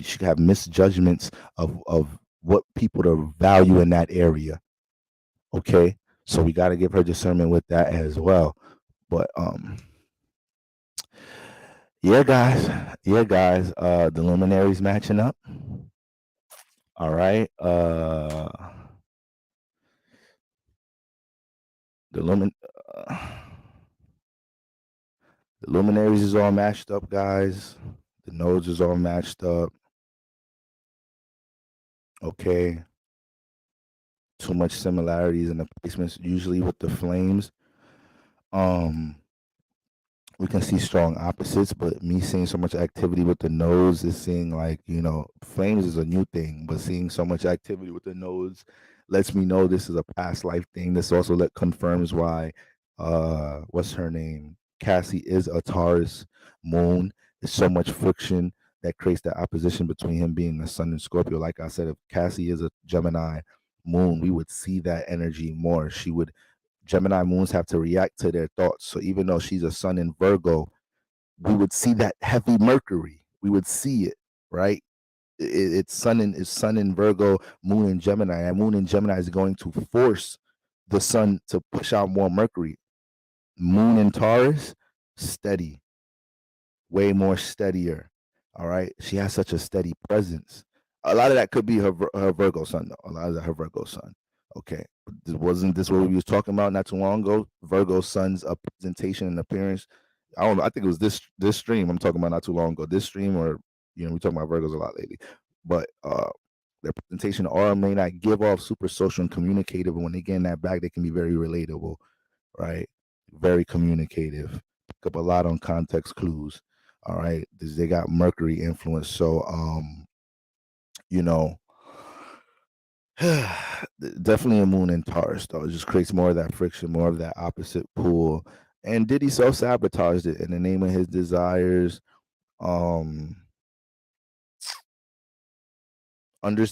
she could have misjudgments of what people to value in that area. Okay, so we got to give her discernment with that as well. But yeah, guys, the luminaries matching up. All right, the lumin. The luminaries is all matched up, guys. The nodes is all matched up. Okay. Too much similarities in the placements, usually with the flames. We can see strong opposites, but me seeing so much activity with the nodes is seeing like, flames is a new thing, but seeing so much activity with the nodes lets me know this is a past life thing. This also confirms why what's her name? Cassie is a Taurus moon. There's so much friction that creates that opposition between him being a Sun and Scorpio. Like I said, if Cassie is a Gemini moon, we would see that energy more. Gemini moons have to react to their thoughts. So even though she's a Sun in Virgo, we would see that heavy Mercury. We would see it, right? It's Sun in Virgo, Moon in Gemini, and Moon in Gemini is going to force the Sun to push out more Mercury. Moon in Taurus, steady, way more steadier. All right, she has such a steady presence. A lot of that could be her Virgo Sun, though. A lot of that her Virgo Sun. Okay, wasn't this what we was talking about not too long ago? Virgo Sun's presentation and appearance. I don't know. I think it was this stream I'm talking about not too long ago. This stream, or we talking about Virgos a lot lately, but their presentation aura may not give off super social and communicative, but when they get in that bag, they can be very relatable, right? Very communicative. Pick up a lot on context clues. All right, they got Mercury influence, so you know, definitely a moon in Taurus though. It just creates more of that friction, more of that opposite pool. And Diddy self-sabotaged it in the name of his desires.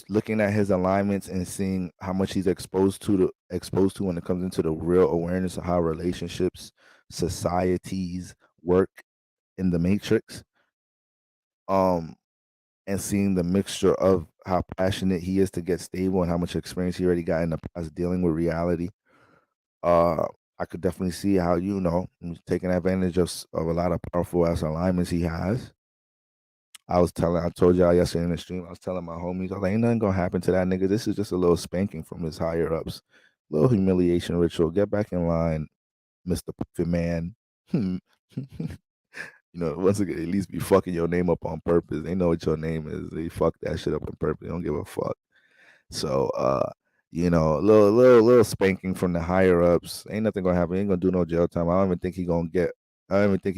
Looking at his alignments and seeing how much he's exposed to when it comes into the real awareness of how relationships, societies work in the matrix. And seeing the mixture of how passionate he is to get stable and how much experience he already got in the past dealing with reality. I could definitely see how he's taking advantage of a lot of powerful ass alignments he has. I told y'all yesterday in the stream, I was telling my homies, I was like, ain't nothing gonna happen to that nigga. This is just a little spanking from his higher ups, little humiliation ritual. Get back in line, Mr. Puffy Man. Once again, at least be fucking your name up on purpose. They know what your name is. They fuck that shit up on purpose. They don't give a fuck. So, little spanking from the higher ups. Ain't nothing gonna happen. Ain't gonna do no jail time. I don't even think he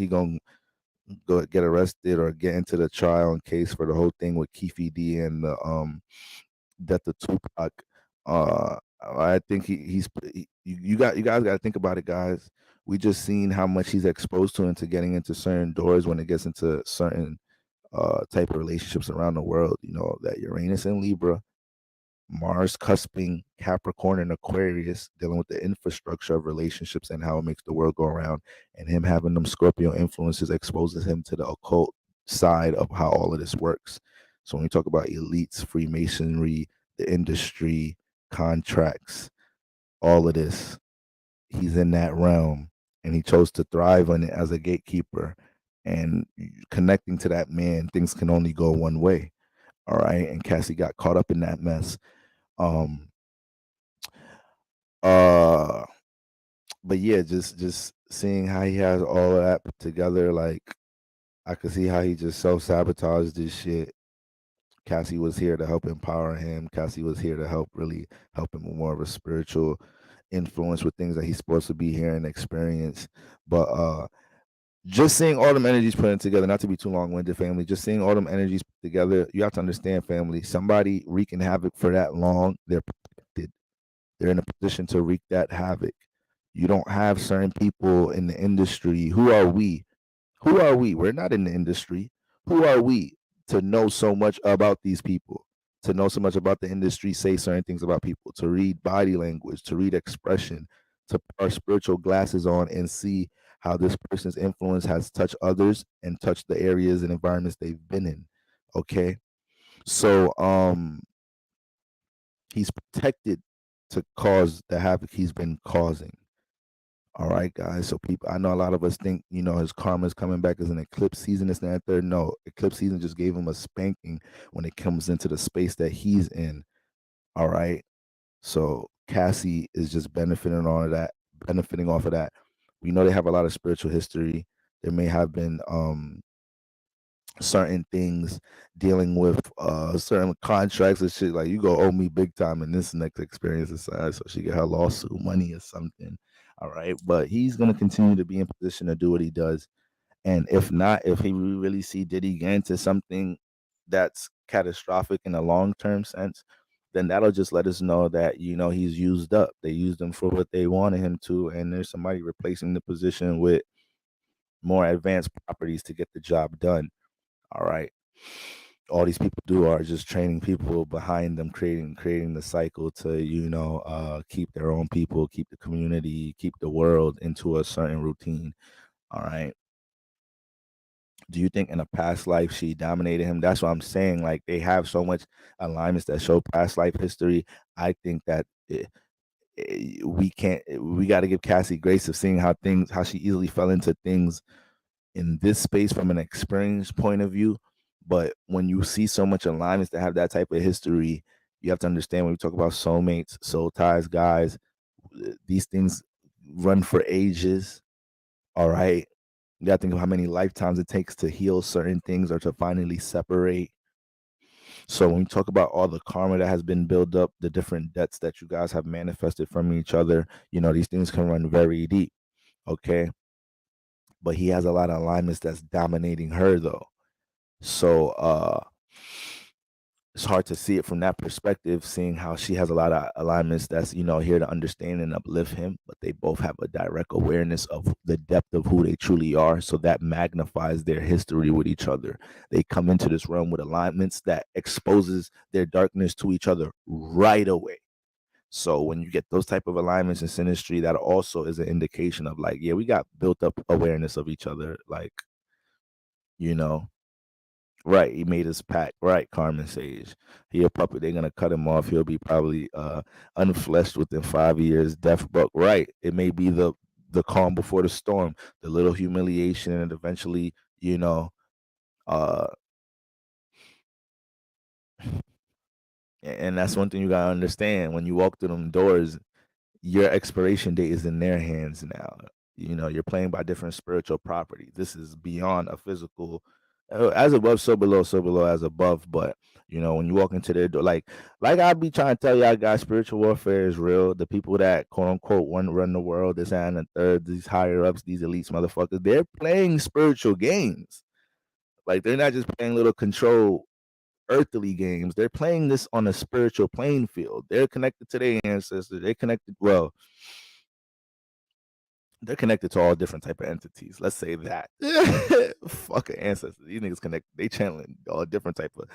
gonna go get arrested or get into the trial and case for the whole thing with Keefe D and the death of Tupac. I think you guys got to think about it, guys. We just seen how much he's exposed to into getting into certain doors when it gets into certain type of relationships around the world. You know that Uranus and Libra, Mars cusping Capricorn and Aquarius, dealing with the infrastructure of relationships and how it makes the world go around, and him having them Scorpio influences exposes him to the occult side of how all of this works. So when we talk about elites, Freemasonry, the industry, contracts, all of this, he's in that realm, and he chose to thrive on it as a gatekeeper. And connecting to that man, things can only go one way. All right. And Cassie got caught up in that mess. Um, uh, but yeah, just seeing how he has all of that put together, like I could see how he just self-sabotaged this shit. Cassie was here to help empower him. Cassie was here to really help him with more of a spiritual influence with things that he's supposed to be here and experience. But just seeing all them energies put together, not to be too long-winded, family, just seeing all them energies put together, you have to understand, family, somebody wreaking havoc for that long, they're protected. They're in a position to wreak that havoc. You don't have certain people in the industry. Who are we? Who are we? We're not in the industry. Who are we to know so much about these people? To know so much about the industry, say certain things about people, to read body language, to read expression, to put our spiritual glasses on and see how this person's influence has touched others and touched the areas and environments they've been in. Okay. So he's protected to cause the havoc he's been causing. All right, guys. So people, I know a lot of us think, you know, his karma is coming back as an eclipse season, this and that third. No, eclipse season just gave him a spanking when it comes into the space that he's in. All right. So Cassie is just benefiting off of that. We know they have a lot of spiritual history. There may have been certain things dealing with certain contracts and shit. Like, you go owe me big time in this next experience aside, so she get her lawsuit money or something. All right. But he's gonna continue to be in position to do what he does. And if not, if he really see Diddy get into something that's catastrophic in a long-term sense, then that'll just let us know that, you know, he's used up. They used him for what they wanted him to, and there's somebody replacing the position with more advanced properties to get the job done. All right. All these people do are just training people behind them, creating the cycle to, you know, keep their own people, keep the community, keep the world into a certain routine. All right. Do you think in a past life she dominated him? That's what I'm saying. Like, they have so much alignments that show past life history. I think that we can't. We got to give Cassie grace of seeing how she easily fell into things in this space from an experience point of view. But when you see so much alignments that have that type of history, you have to understand when we talk about soulmates, soul ties, guys, these things run for ages. All right. You got to think of how many lifetimes it takes to heal certain things or to finally separate. So when we talk about all the karma that has been built up, the different debts that you guys have manifested from each other, you know, these things can run very deep. Okay. But he has a lot of alignments that's dominating her though. So it's hard to see it from that perspective, seeing how she has a lot of alignments that's, you know, here to understand and uplift him, but they both have a direct awareness of the depth of who they truly are. So that magnifies their history with each other. They come into this realm with alignments that exposes their darkness to each other right away. So when you get those type of alignments in synastry, that also is an indication of, like, yeah, we got built up awareness of each other. Like, you know, right, he made his pact. Right, Carmen Sage. He a puppet. They're gonna cut him off. He'll be probably unfleshed within 5 years. Death buck. Right. It may be the calm before the storm, the little humiliation, and eventually, you know, uh, and that's one thing you gotta understand. When you walk through them doors, your expiration date is in their hands now. You know, you're playing by different spiritual properties. This is beyond a physical, as above, so below as above. But you know, when you walk into their door, like I be trying to tell y'all guys, spiritual warfare is real. The people that quote unquote run the world, this and the third, these higher ups, these elites, motherfuckers, they're playing spiritual games. Like, they're not just playing little control earthly games. They're playing this on a spiritual playing field. They're connected to their ancestors. They're connected to all different type of entities. Let's say that. Fucking ancestors. These niggas connect. They channeling all different type of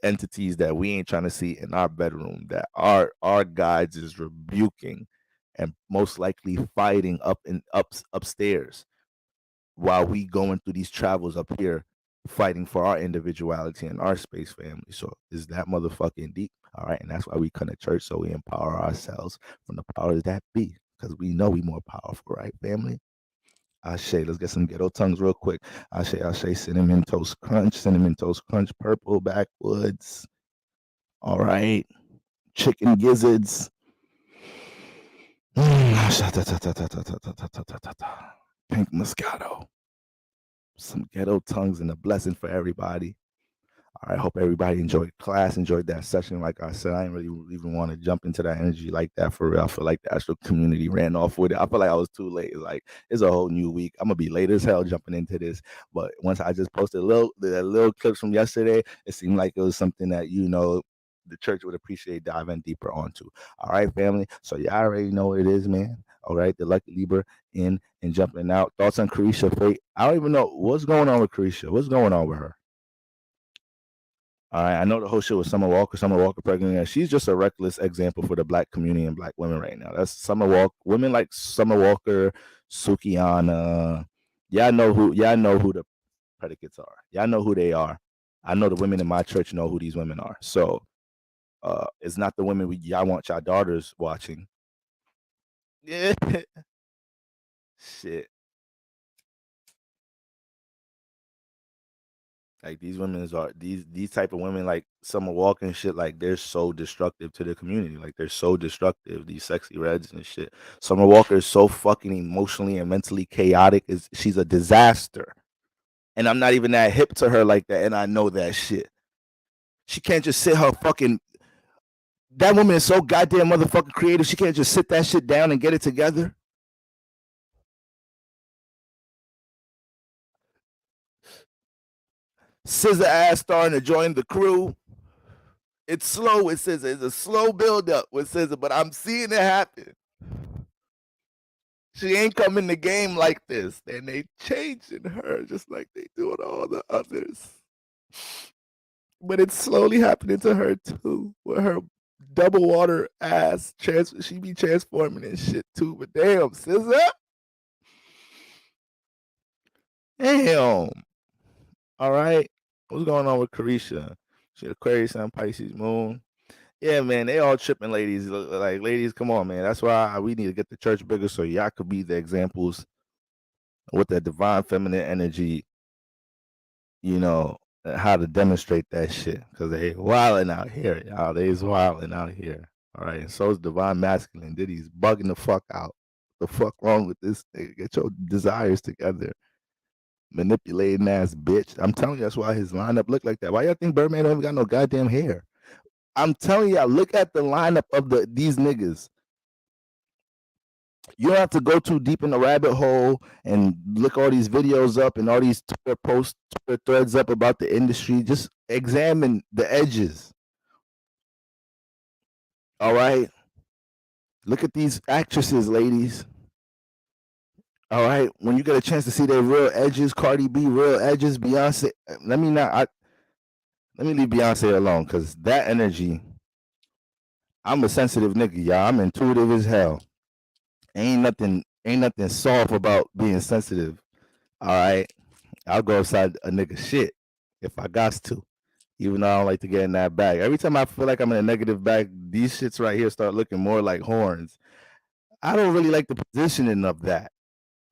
entities that we ain't trying to see in our bedroom, that our guides is rebuking and most likely fighting upstairs while we going through these travels up here fighting for our individuality and our space family. So is that motherfucking deep? All right. And that's why we come to church, so we empower ourselves from the powers that be, because we know we more powerful, right, family? Ashe, let's get some ghetto tongues real quick. Ashe, cinnamon toast crunch, purple backwoods. All right. Chicken gizzards. Pink Moscato. Some ghetto tongues and a blessing for everybody. I hope everybody enjoyed class, enjoyed that session. Like I said, I didn't really even want to jump into that energy like that for real. I feel like the Astro community ran off with it. I feel like I was too late. Like, it's a whole new week. I'm gonna be late as hell jumping into this. But once I just posted the little clips from yesterday, it seemed like it was something that the church would appreciate diving deeper onto. All right, family. So y'all already know what it is, man. All right, the Lucky Libra in and jumping out. Thoughts on Carisha Fate? I don't even know what's going on with Carisha. What's going on with her? All right, I know the whole shit was Summer Walker pregnant. And she's just a reckless example for the black community and black women right now. That's Summer Walker. Women like Summer Walker, Sukiana. Y'all know who the predicates are. Y'all know who they are. I know the women in my church know who these women are. So it's not the women y'all want y'all daughters watching. Yeah. Shit. Like, these women are these type of women, like Summer Walker and shit, like, they're so destructive to the community. Like, they're so destructive, these sexy reds and shit. Summer Walker is so fucking emotionally and mentally chaotic. She's a disaster. And I'm not even that hip to her like that, and I know that shit. She can't just sit her fucking that woman is so goddamn motherfucking creative. She can't just sit that shit down and get it together. SZA ass starting to join the crew. It's slow with SZA. It's a slow build up with SZA, but I'm seeing it happen. She ain't coming the game like this. And they changing her just like they do with all the others. But it's slowly happening to her too. With her double water ass. She be transforming and shit too. But damn, SZA. Damn. All right. What's going on with Carisha? She Aquarius and Pisces moon. Yeah, man, they all tripping, ladies. Like, ladies, come on, man. That's why we need to get the church bigger, so y'all could be the examples with that divine feminine energy, how to demonstrate that shit. Because they wilding out here, y'all. They's wilding out here. All right. And so is divine masculine. Diddy's bugging the fuck out. The fuck wrong with this thing? Get your desires together. Manipulating ass bitch. I'm telling you, that's why his lineup look like that. Why y'all think Birdman don't even got no goddamn hair? I'm telling y'all, look at the lineup of these niggas. You don't have to go too deep in the rabbit hole and look all these videos up and all these Twitter posts, Twitter threads up about the industry. Just examine the edges. All right. Look at these actresses, ladies. All right. When you get a chance to see their real edges, Cardi B, real edges, Beyonce. Let me leave Beyonce alone, because that energy. I'm a sensitive nigga, y'all. I'm intuitive as hell. Ain't nothing soft about being sensitive. All right. I'll go outside a nigga shit if I got to. Even though I don't like to get in that bag. Every time I feel like I'm in a negative bag, these shits right here start looking more like horns. I don't really like the positioning of that.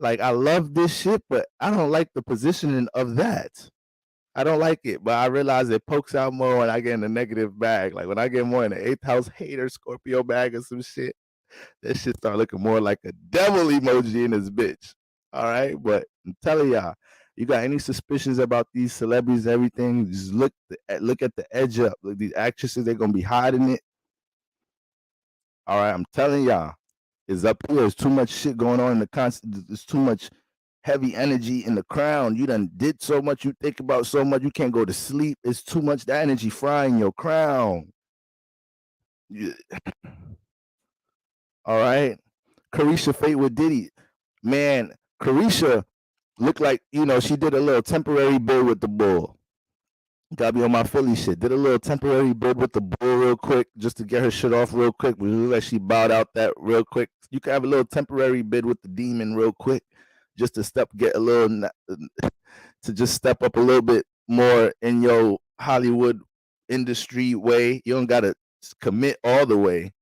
Like, I love this shit, but I don't like the positioning of that. I don't like it, but I realize it pokes out more when I get in the negative bag. Like, when I get more in the 8th house hater Scorpio bag or some shit, that shit start looking more like a devil emoji in this bitch. All right, but I'm telling y'all, you got any suspicions about these celebrities, everything, just look at the edge up. Like, these actresses, they're gonna be hiding it. All right, I'm telling y'all, it's up here. There's too much shit going on in the constant. There's too much heavy energy in the crown. You done did so much, you think about so much, you can't go to sleep. It's too much that energy frying your crown. All right. Carisha Fate with Diddy. Man, Carisha looked like, she did a little temporary bid with the bull. Gotta be on my Philly shit. Did a little temporary bid with the bull real quick just to get her shit off real quick. We look like she bowed out that real quick. You can have a little temporary bid with the demon real quick just to get a little, to just step up a little bit more in your Hollywood industry way. You don't gotta commit all the way.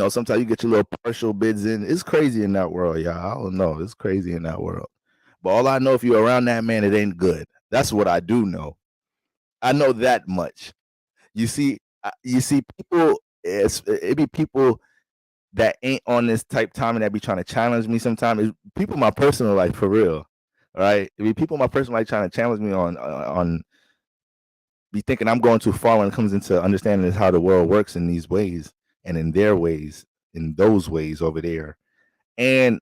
Sometimes you get your little partial bids in. It's crazy in that world, y'all. I don't know. It's crazy in that world. But all I know, if you're around that man, it ain't good. That's what I do know. I know that much. You see people. It be people that ain't on this type time and that be trying to challenge me. Sometimes people in my personal life, for real. All right, it be people in my personal life trying to challenge me on be thinking I'm going too far when it comes into understanding how the world works in these ways and in their ways, in those ways over there. And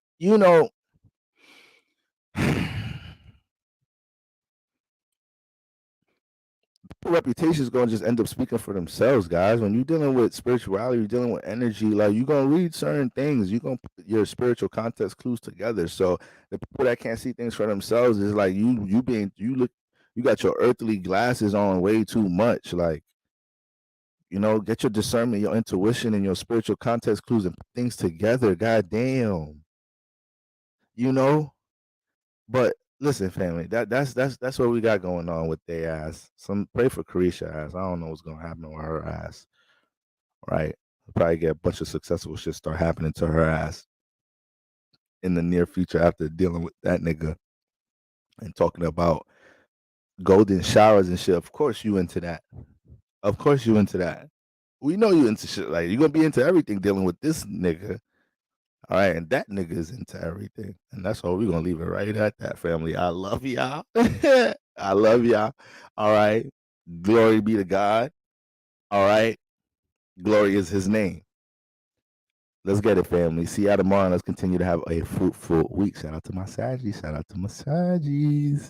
reputation is going to just end up speaking for themselves, guys. When you're dealing with spirituality, you're dealing with energy, like you're going to read certain things. You're going to put your spiritual context clues together. So the people that can't see things for themselves is like you got your earthly glasses on way too much. Like, get your discernment, your intuition, and your spiritual context clues and put things together. God damn. But listen, family, that's what we got going on with their ass. Some pray for Carisha ass. I don't know what's gonna happen with her ass. Right? We'll probably get a bunch of successful shit start happening to her ass in the near future after dealing with that nigga and talking about golden showers and shit. Of course you into that. Of course you into that. We know you into shit. Like, you're gonna be into everything dealing with this nigga. All right, and that nigga is into everything. And that's all we're gonna leave it right at that, family. I love y'all. I love y'all. All right. Glory be to God. All right. Glory is his name. Let's get it, family. See y'all tomorrow. Let's continue to have a fruitful week. Shout out to my Saggies. Shout out to my Saggies.